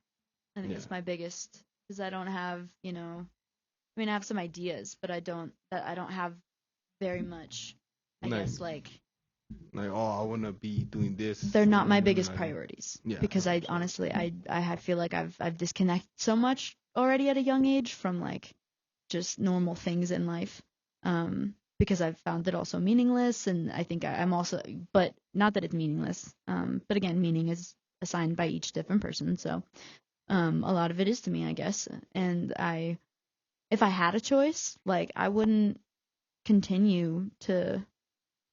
I think that's my biggest, because I don't have, I have some ideas, but I don't have very much, I guess, like, I want to be doing this. They're not my biggest priorities. Yeah, because I honestly, I feel like I've disconnected so much already at a young age from, like, just normal things in life, because I've found it also meaningless, and I think I'm also, but not that it's meaningless, but again, meaning is assigned by each different person, so a lot of it is to me, I guess. And if I had a choice, like, I wouldn't continue to,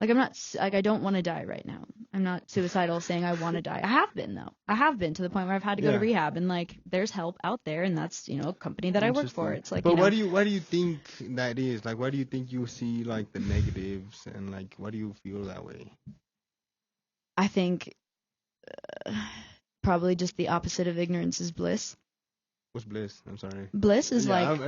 like, I'm not, like, I don't want to die right now. I'm not suicidal saying I want to die. I have been, though. I have been to the point where I've had to go to rehab, and, like, there's help out there, and that's, a company that I work for. It's like, but why do you think that is? Like, why do you think you see, like, the negatives, and, like, why do you feel that way? I think probably just the opposite of ignorance is bliss. What's bliss? I'm sorry. Bliss is like,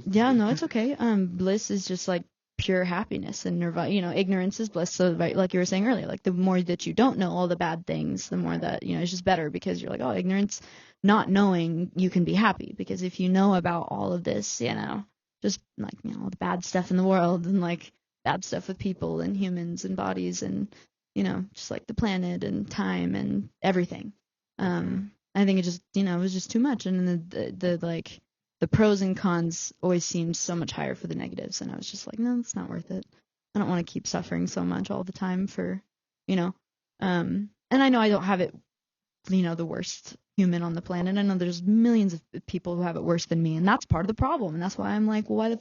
yeah, no, it's okay. Bliss is just like pure happiness, and nirvana. Ignorance is bliss. So, like you were saying earlier, like, the more that you don't know all the bad things, the more that, it's just better, because you're like, oh, ignorance, not knowing, you can be happy, because if you know about all of this, just like, all the bad stuff in the world, and like bad stuff with people and humans and bodies, and just like the planet and time and everything. I think it just, it was just too much, and the like, the pros and cons always seemed so much higher for the negatives, and I was just like, no, it's not worth it. I don't want to keep suffering so much all the time for, and I know I don't have it, the worst human on the planet. I know there's millions of people who have it worse than me, and that's part of the problem, and that's why I'm like, well,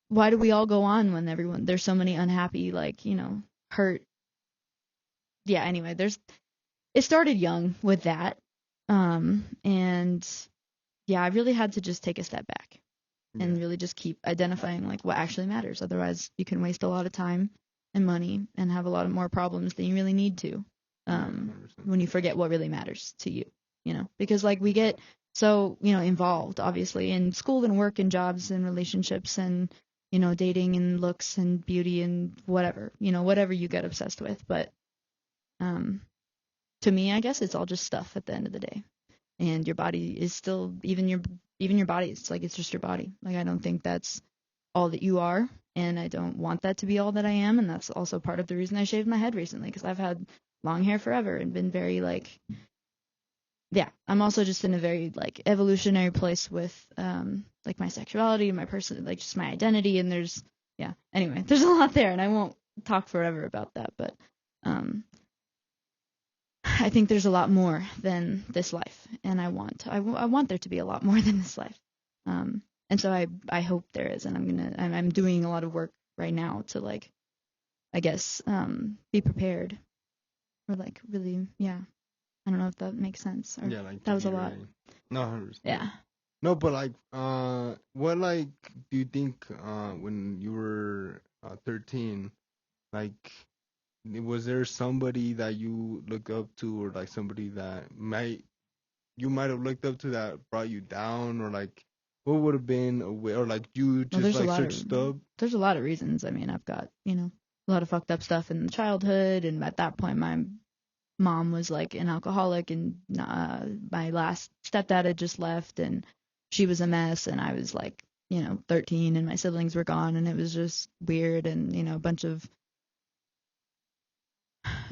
why do we all go on when there's so many unhappy, like, hurt. Yeah, anyway, it started young with that. And yeah, I really had to just take a step back and really just keep identifying, like, what actually matters. Otherwise, you can waste a lot of time and money and have a lot of more problems than you really need to, when you forget what really matters to you, because, like, we get so, involved, obviously, in school and work and jobs and relationships and, dating and looks and beauty and whatever you get obsessed with. But, to me, I guess it's all just stuff at the end of the day. And your body is still, even your body, it's like, it's just your body. Like, I don't think that's all that you are, and I don't want that to be all that I am, and that's also part of the reason I shaved my head recently, because I've had long hair forever and been very like, yeah, I'm also just in a very like evolutionary place with like my sexuality, my person, like just my identity, and there's anyway, there's a lot there, and I won't talk forever about that, but I think there's a lot more than this life, and I want there to be a lot more than this life, and so I hope there is, and I'm doing a lot of work right now to like, I guess, be prepared, or like really, I don't know if that makes sense. Or like that was a lot. Ready. No, 100%. Yeah. No, but like, what like do you think when you were 13, like, was there somebody that you look up to, or like somebody that you might have looked up to that brought you down, or like what would have been a way, or like you just like searched up? There's a lot of reasons. I mean, I've got a lot of fucked up stuff in childhood, and at that point my mom was like an alcoholic, and my last stepdad had just left, and she was a mess, and I was like 13, and my siblings were gone, and it was just weird, and a bunch of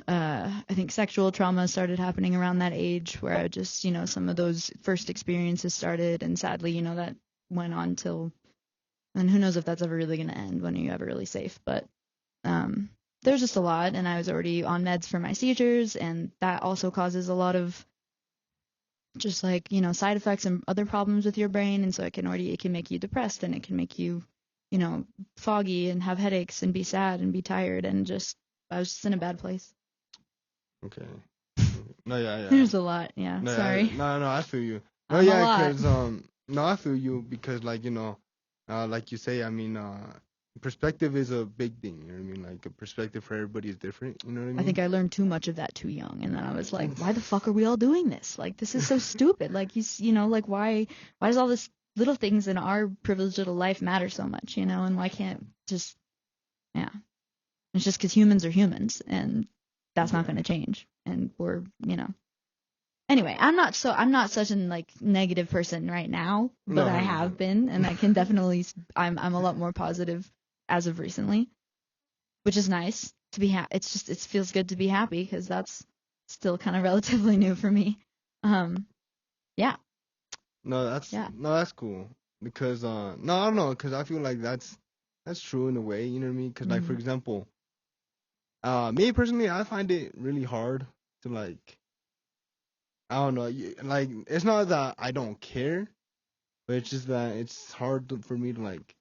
I think sexual trauma started happening around that age, where I just some of those first experiences started, and sadly that went on till, and who knows if that's ever really going to end, when are you ever really safe, but there's just a lot, and I was already on meds for my seizures, and that also causes a lot of just like side effects and other problems with your brain, and so it can make you depressed, and it can make you foggy and have headaches and be sad and be tired, and just I was just in a bad place. Okay. No, yeah. There's a lot, yeah. No, sorry. No, I feel you. No, yeah, because no, I feel you, because like like you say, I mean, perspective is a big thing, you know what I mean? Like, a perspective for everybody is different, you know what I mean? I think I learned too much of that too young, and then I was like, why the fuck are we all doing this? Like, this is so stupid. Like, like, why does all this little things in our privileged little life matter so much, and why can't just, it's just because humans are humans, and that's not going to change, and we're, Anyway, I'm not such an like negative person right now, but I have been, and I can definitely, I'm a lot more positive as of recently, which is nice to be happy. It's just, it feels good to be happy, because that's still kind of relatively new for me. Yeah. No, that's cool, because no, I don't know, because I feel like that's true in a way, you know what I mean? Because like, for example, me personally, I find it really hard to like, I don't know, like, it's not that I don't care, but it's just that it's hard for me to like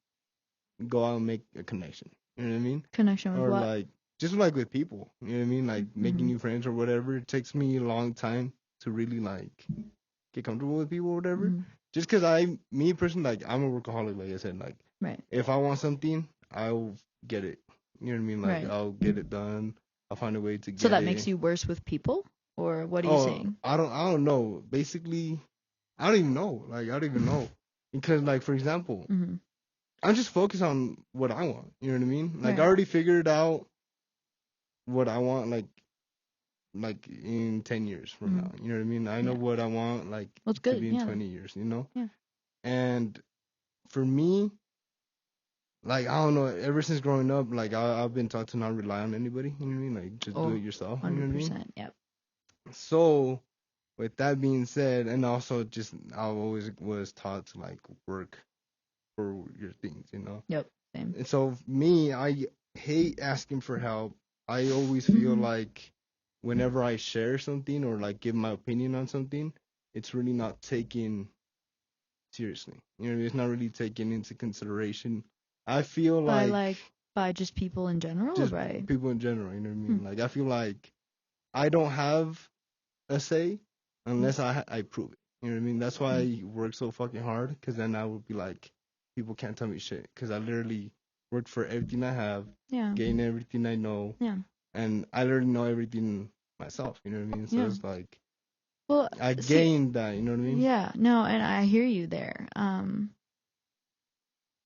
go out and make a connection. You know what I mean? Connection with or what? Or like, just like with people. You know what I mean? Like making new friends or whatever. It takes me a long time to really like get comfortable with people or whatever. Just because me personally, like, I'm a workaholic, like I said. Like, if I want something, I'll get it. You know what I mean? Like, I'll get it done. I'll find a way to get it. So that makes you worse with people? Or what are you saying? I don't know. Basically, I don't even know. Like, I don't even know. Because, like, for example, I'm just focused on what I want. You know what I mean? Like, I already figured out what I want, like in 10 years from now. You know what I mean? I know what I want, like, to be in 20 years, you know? Yeah. And for me, like, I don't know, ever since growing up, like, I've been taught to not rely on anybody. You know what I mean? Like, just do it yourself. 100%, you know what I mean? Yep. So, with that being said, and also just I always was taught to like work for your things, you know. Yep. Same. And so me, I hate asking for help. I always feel like whenever I share something or like give my opinion on something, it's really not taken seriously. You know, it's not really taken into consideration. I feel by just people in general, just or by people in general. You know what I mean? Like, I feel like I don't have a say unless I prove it. You know what I mean? That's why I work so fucking hard, because then I would be like, people can't tell me shit, because I literally worked for everything I have, gain everything I know, and I literally know everything myself. You know what I mean? So it's like, well, I gained that. You know what I mean? Yeah. No, and I hear you there.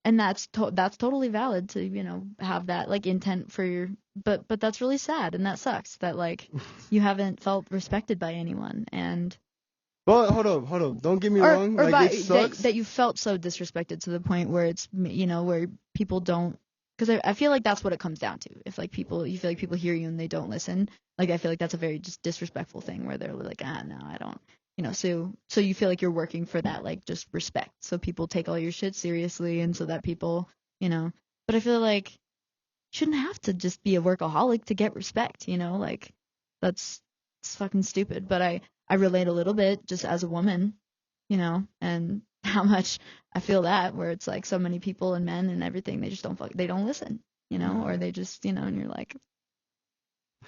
And that's totally valid to have that like intent for your, but that's really sad, and that sucks that like you haven't felt respected by anyone, and But hold up. Don't get me wrong. Or like, it sucks. that you felt so disrespected to the point where it's, where people don't, because I feel like that's what it comes down to. If like you feel like people hear you and they don't listen, like I feel like that's a very just disrespectful thing where they're like, no, I don't, so you feel like you're working for that, like, just respect. So people take all your shit seriously, and so that people, but I feel like you shouldn't have to just be a workaholic to get respect, like it's fucking stupid. But I relate a little bit just as a woman, and how much I feel that, where it's like so many people and men and everything, they just they don't listen, or they just, and you're like,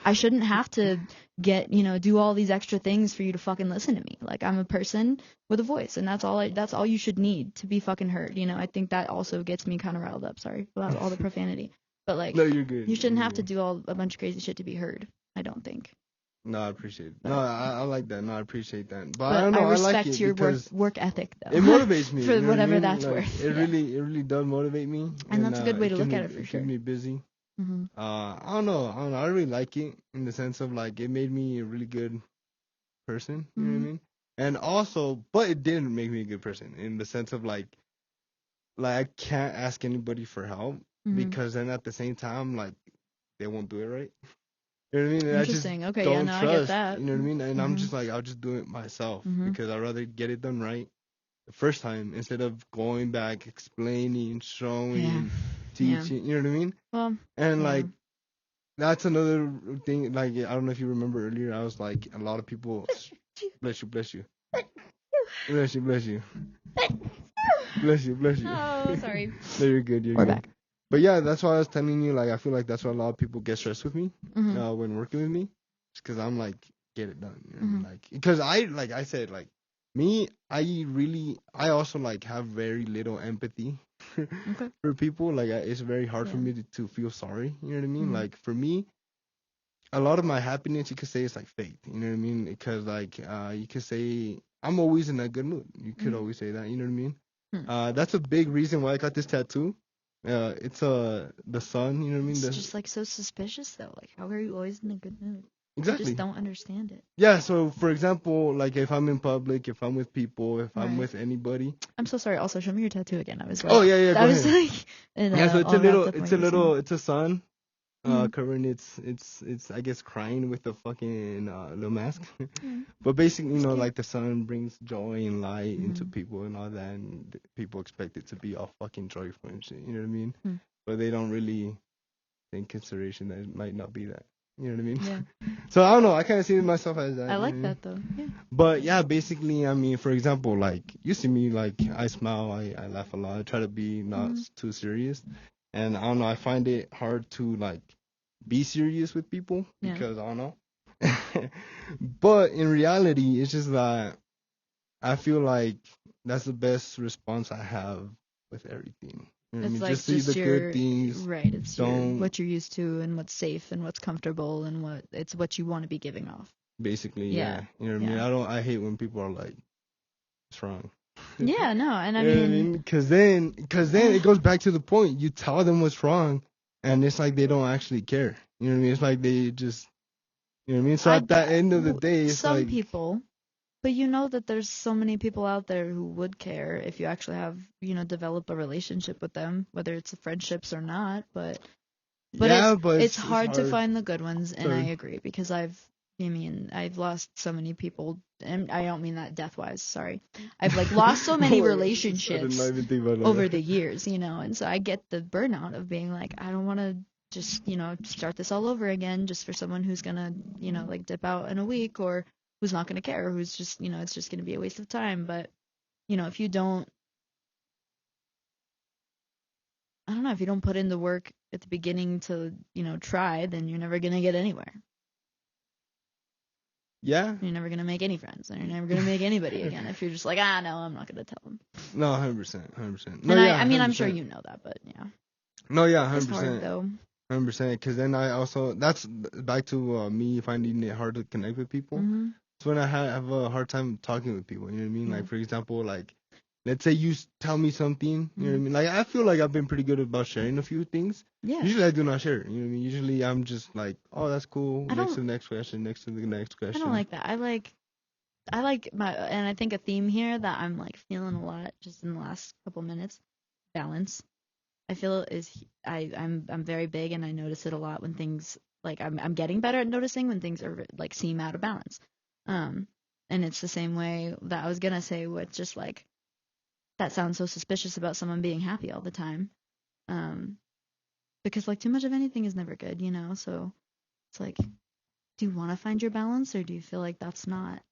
I shouldn't have to do all these extra things for you to fucking listen to me. Like, I'm a person with a voice, and that's all you should need to be fucking heard. I think that also gets me kind of riled up. Sorry about all the profanity, but like, no, you're good. You shouldn't have to do a bunch of crazy shit to be heard. I don't think. No, I appreciate it. No, I like that. No, I appreciate that. But I don't know. I respect like it your because work ethic, though. It motivates me for whatever that's like, worth. It really does motivate me. And that's a good way to look at it, for sure. Keeps me busy. Mm-hmm. I don't know. I really like it in the sense of like it made me a really good person. You know what I mean? And also, but it didn't make me a good person in the sense of like I can't ask anybody for help because then at the same time, like, they won't do it right. You know what I mean? And Interesting. Okay, don't I trust, get that. You know what I mean? And I'm just like, I'll just do it myself because I'd rather get it done right the first time instead of going back, explaining, showing, teaching. You know what I mean? Well, and like, that's another thing. Like, I don't know if you remember earlier, I was like, a lot of people, bless you. Bless you. Bless you. Oh, sorry. No, you're good. We're good. Back. But yeah, that's why I was telling you, like, I feel like that's why a lot of people get stressed with me when working with me. Just because I'm like, get it done. You know? Like, because I said, like, me, I also, like, have very little empathy for people. Like, it's very hard for me to feel sorry. You know what I mean? Like, for me, a lot of my happiness, you could say, is like fake. You know what I mean? Because, like, you could say, I'm always in a good mood. You could always say that. You know what I mean? That's a big reason why I got this tattoo. It's the sun, you know what I mean? It's just like so suspicious though. Like, how are you always in a good mood? Exactly. I just don't understand it. Yeah, so for example, like if I'm in public, if I'm with people, if I'm with anybody. I'm so sorry. Also, show me your tattoo again. I was like, oh yeah. I was like, so it's a sun. Covering it's I guess crying with the fucking the mask. But basically, like the sun brings joy and light into people and all that, and people expect it to be all fucking joyful and shit. You know what I mean? But they don't really take consideration that it might not be that. You know what I mean? Yeah. So I don't know. I kind of see myself as that. I like that though. Yeah. But yeah, basically, I mean, for example, like you see me, like I smile, I laugh a lot. I try to be not too serious. And I don't know, I find it hard to, like, be serious with people because I don't know. But in reality, it's just that I feel like that's the best response I have with everything. You know, it's like just see the good things. Right. It's what you're used to and what's safe and what's comfortable and what you want to be giving off. Basically, yeah. You know what I mean? I hate when people are like, what's wrong? Yeah, no, and I you know what I mean? Because then it goes back to the point. You tell them what's wrong, and it's like they don't actually care. You know what I mean? It's like they just, you know what I mean? So at the end of the day, it's some people, but you know that there's so many people out there who would care if you actually have, develop a relationship with them, whether it's friendships or not. But it's hard to find the good ones, and I agree because I've lost so many people, and I don't mean that death-wise, sorry. I've like lost so many relationships over the years, and so I get the burnout of being like, I don't want to just, start this all over again just for someone who's gonna, like dip out in a week or who's not gonna care, or who's just, it's just gonna be a waste of time. But, if you don't, I don't know, if you don't put in the work at the beginning to, try, then you're never gonna get anywhere. Yeah. You're never going to make any friends, and you're never going to make anybody again if you're just like, no, I'm not going to tell them. No, 100%. No, and I mean, 100%. I'm sure you know that, but yeah. No, yeah, 100%. It's hard, though. 100%, because then I also, that's back to me finding it hard to connect with people. It's when I have a hard time talking with people, you know what I mean? Like, for example, like, let's say you tell me something, you know what I mean? Like, I feel like I've been pretty good about sharing a few things. Yeah. Usually I do not share, you know what I mean? Usually I'm just like, oh, that's cool. Next to the next question. I don't like that. I like I like and I think a theme here that I'm like feeling a lot just in the last couple minutes, balance. I feel I'm very big, and I notice it a lot when things like I'm getting better at noticing when things are like seem out of balance. Um, and it's the same way that I was gonna say with just like that sounds so suspicious about someone being happy all the time. Um, because like too much of anything is never good, you know. So it's like, do you want to find your balance, or do you feel like that's not,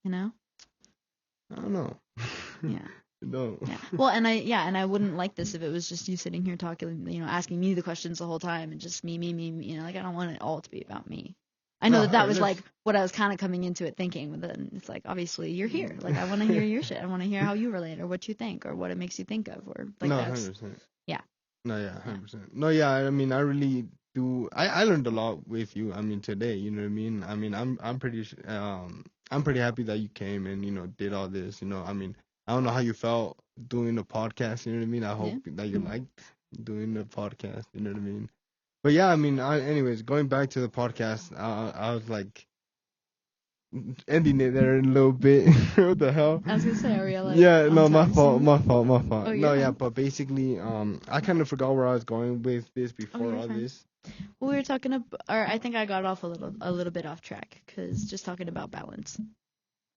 you know? I don't know. Yeah. No. Yeah. Well, and I wouldn't like this if it was just you sitting here talking, you know, asking me the questions the whole time and just me, you know, like I don't want it all to be about me. I know that was like what I was kind of coming into it thinking, but then it's like obviously you're here. Like I want to hear your shit. I want to hear how you relate or what you think or what it makes you think of or like no, that's 100%. yeah. No, yeah, 100%. No, yeah, I mean, I really do. I learned a lot with you. I mean, today, you know what I mean? I mean, I'm pretty happy that you came and, you know, did all this, you know. I mean, I don't know how you felt doing the podcast, you know what I mean? I hope that you liked doing the podcast, you know what I mean? But yeah, I mean, anyways, going back to the podcast, I was like ending it there in a little bit. What the hell? I was gonna say, are we like yeah, on no, my time fault, soon? my fault. Oh, No, yeah, fine. but basically, I kind of forgot where I was going with this before all fine. this. Well, we were talking about, or I think I got off a little bit off track because just talking about balance.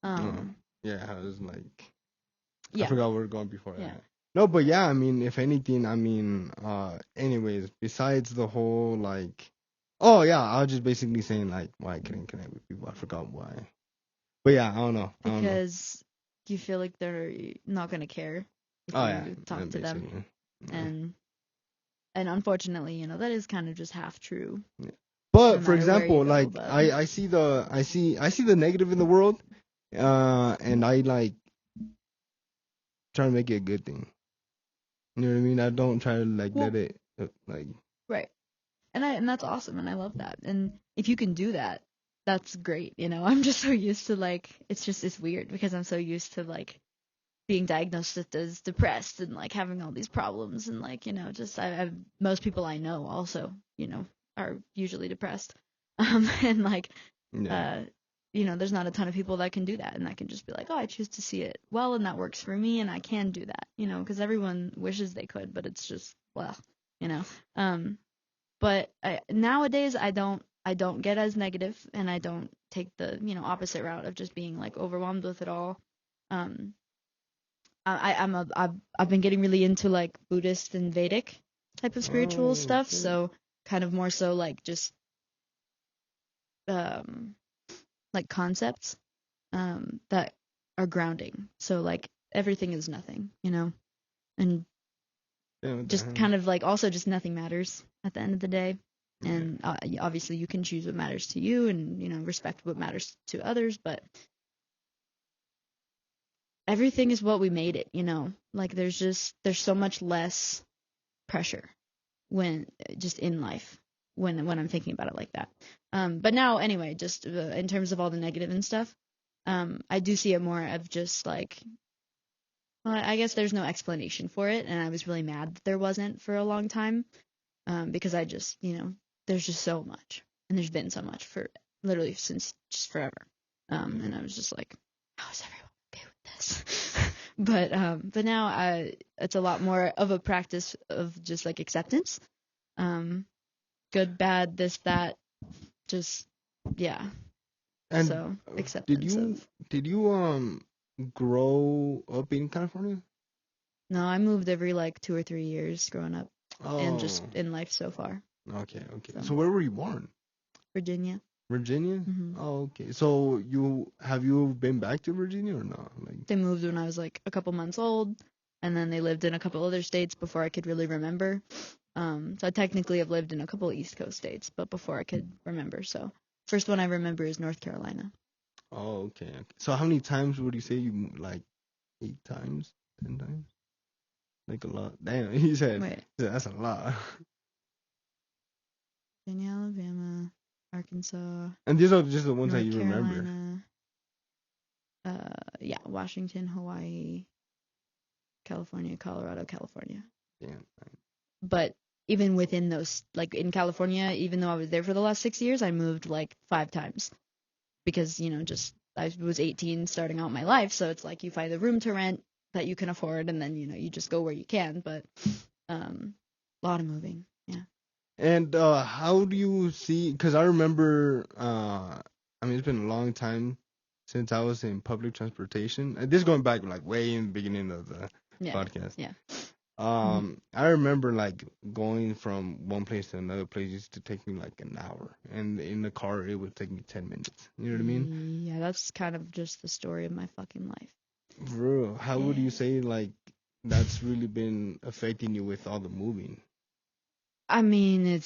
Yeah, I was like, Yeah. I forgot where we were going before Yeah. that. No, but yeah, I mean, if anything, I mean, anyways, besides the whole like, oh yeah, I was just basically saying like, why I couldn't connect with people. I forgot why. But yeah, I don't know. Because you feel like they're not gonna care if you talk to them, and unfortunately, you know, that is kind of just half true. Yeah. But no for example, go, like but... I see the negative in the world, and I like try to make it a good thing. You know what I mean? I don't try to like let it like. Right. And that's awesome, and I love that. And if you can do that, that's great. You know, I'm just so used to like it's weird because I'm so used to like being diagnosed as depressed and like having all these problems and like, you know, just most people I know also, you know, are usually depressed. And like you know, there's not a ton of people that can do that and that can just be like, oh, I choose to see it well and that works for me and I can do that, you know, because everyone wishes they could, but it's just, well, you know. But nowadays I don't get as negative and I don't take the, you know, opposite route of just being like overwhelmed with it all. I've been getting really into like Buddhist and Vedic type of spiritual stuff, so kind of more so like just like concepts that are grounding. So like everything is nothing, you know, and just kind of like also just nothing matters at the end of the day. And obviously you can choose what matters to you and, you know, respect what matters to others, but everything is what we made it, you know, like there's so much less pressure when just in life when I'm thinking about it like that. But now anyway, just in terms of all the negative and stuff, I do see it more of just like, well, I guess there's no explanation for it, and I was really mad that there wasn't for a long time, because I just, you know, there's just so much, and there's been so much for literally since just forever, and I was just like, how is everyone okay with this? But now it's a lot more of a practice of just like acceptance, good, bad, this, that, just yeah. And so acceptance. Did you grow up in California? No, I moved every like 2 or 3 years growing up, and just in life so far. Okay. So where were you born? Virginia. Virginia? Mm-hmm. Oh, okay. So have you been back to Virginia or not? Like they moved when I was like a couple months old, and then they lived in a couple other states before I could really remember. So I technically have lived in a couple East Coast states, but before I could remember. So first one I remember is North Carolina. Oh, okay. So how many times would you say you moved? Like 8 times, 10 times? Like a lot. Damn, he said that's a lot. Virginia, Alabama, Arkansas. And these are just the ones North that you Carolina, remember. Yeah, Washington, Hawaii, California, Colorado, California. Yeah. But even within those, like in California, even though I was there for the last 6 years, I moved like 5 times because, you know, just I was 18 starting out my life, so it's like you find a room to rent that you can afford, and then, you just go where you can, but a lot of moving, yeah. And how do you see, because I remember, it's been a long time since I was in public transportation. This is going back like way in the beginning of the podcast. Yeah. I remember like going from one place to another place used to take me like an hour, and in the car it would take me 10 minutes. You know what I mean? Yeah, that's kind of just the story of my fucking life. Bro, how would you say like that's really been affecting you with all the moving? I mean,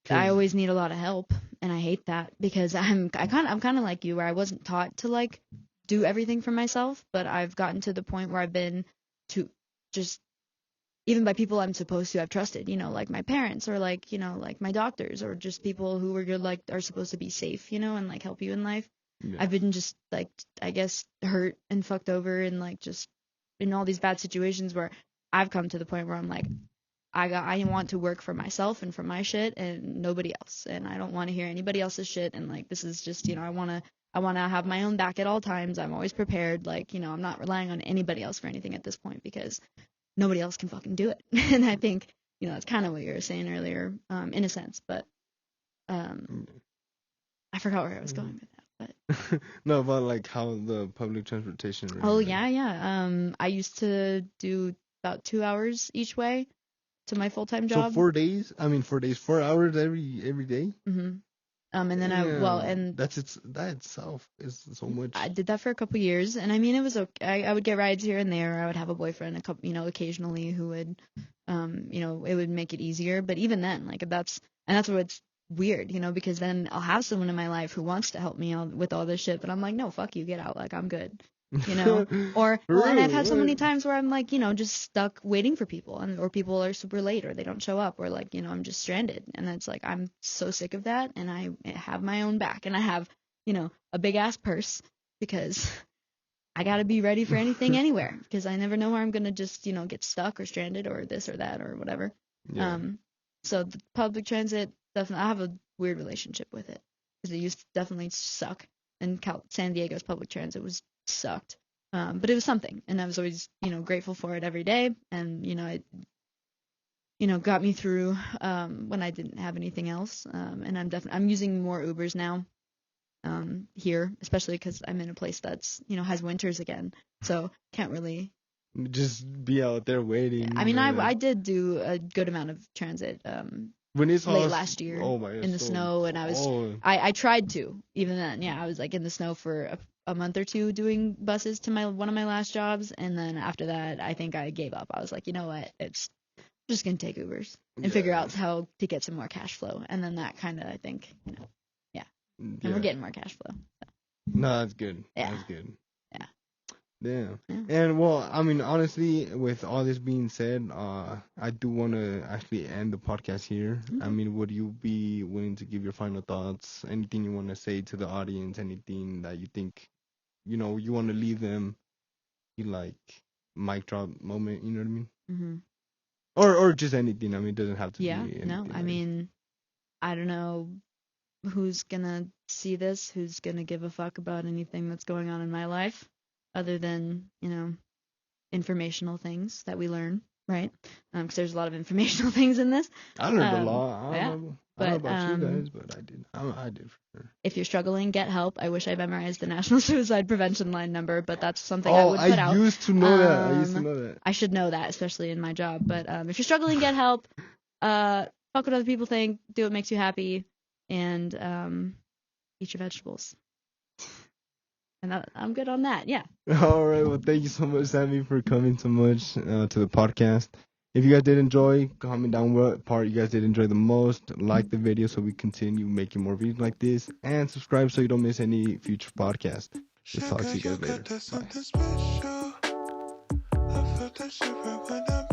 I always need a lot of help, and I hate that because I'm kind of like you, where I wasn't taught to like do everything for myself, but I've gotten to the point where I've been to just, even by people I'm supposed to have trusted, like my parents, or like, like my doctors, or just people who are supposed to be safe, and like help you in life. Yeah. I've been just like, I guess, hurt and fucked over, and like just in all these bad situations where I've come to the point where I'm like, I want to work for myself and for my shit and nobody else, and I don't want to hear anybody else's shit, and like this is just, I want to have my own back at all times. I'm always prepared, like, I'm not relying on anybody else for anything at this point because nobody else can fucking do it. And I think, that's kind of what you were saying earlier, in a sense, but I forgot where I was going with that. But no, about like how the public transportation. Oh yeah. I used to do about 2 hours each way to my full-time job. So 4 days? 4 hours every day? Mm-hmm. And then that itself is so much. I did that for a couple years, and I mean, it was okay. I would get rides here and there. I would have a boyfriend, occasionally, who would, it would make it easier. But even then, like that's what's weird, because then I'll have someone in my life who wants to help me out with all this shit, but I'm like, no, fuck you, get out, like I'm good. Or and I've had so many times where I'm like, just stuck waiting for people, or people are super late, or they don't show up, or like, I'm just stranded, and it's like I'm so sick of that, and I have my own back, and I have, a big ass purse because I gotta be ready for anything anywhere, because I never know where I'm gonna just, get stuck or stranded or this or that or whatever. Yeah. So the public transit, definitely, I have a weird relationship with it because it used to definitely suck, and San Diego's public transit sucked, but it was something, and I was always grateful for it every day, and it got me through when I didn't have anything else, and I'm using more Ubers now here, especially because I'm in a place that's has winters again, so can't really just be out there waiting. I mean, I did do a good amount of transit when it's late last year in the snow, and I tried to, even then, I was like in the snow for a month or two doing buses to one of my last jobs, and then after that I think I gave up. I was like, you know what, I'm just gonna take Ubers and figure out how to get some more cash flow, and then that kind of, I think, and we're getting more cash flow, so. No, that's good. That's good. Yeah. Yeah. And well, I mean, honestly, with all this being said, I do want to actually end the podcast here. Mm-hmm. I mean, would you be willing to give your final thoughts? Anything you want to say to the audience? Anything that you think, you want to leave them, like mic drop moment? You know what I mean? Mm-hmm. Or just anything. I mean, it doesn't have to be anything. No, I mean, I don't know who's gonna see this, who's gonna give a fuck about anything that's going on in my life, other than, informational things that we learn, right? Because there's a lot of informational things in this. I learned a lot. I don't know about you guys, but I did. I did for sure. If you're struggling, get help. I wish I memorized the National Suicide Prevention Line number, but that's something I would put out. I used to know that. I should know that, especially in my job. But if you're struggling, get help. Fuck what other people think. Do what makes you happy, and eat your vegetables. And I'm good on that, yeah. All right, well, thank you so much, Sammy, for coming so much to the podcast. If you guys did enjoy, comment down what part you guys did enjoy the most. Like the video so we continue making more videos like this. And subscribe so you don't miss any future podcasts. We'll talk to you guys later. Bye.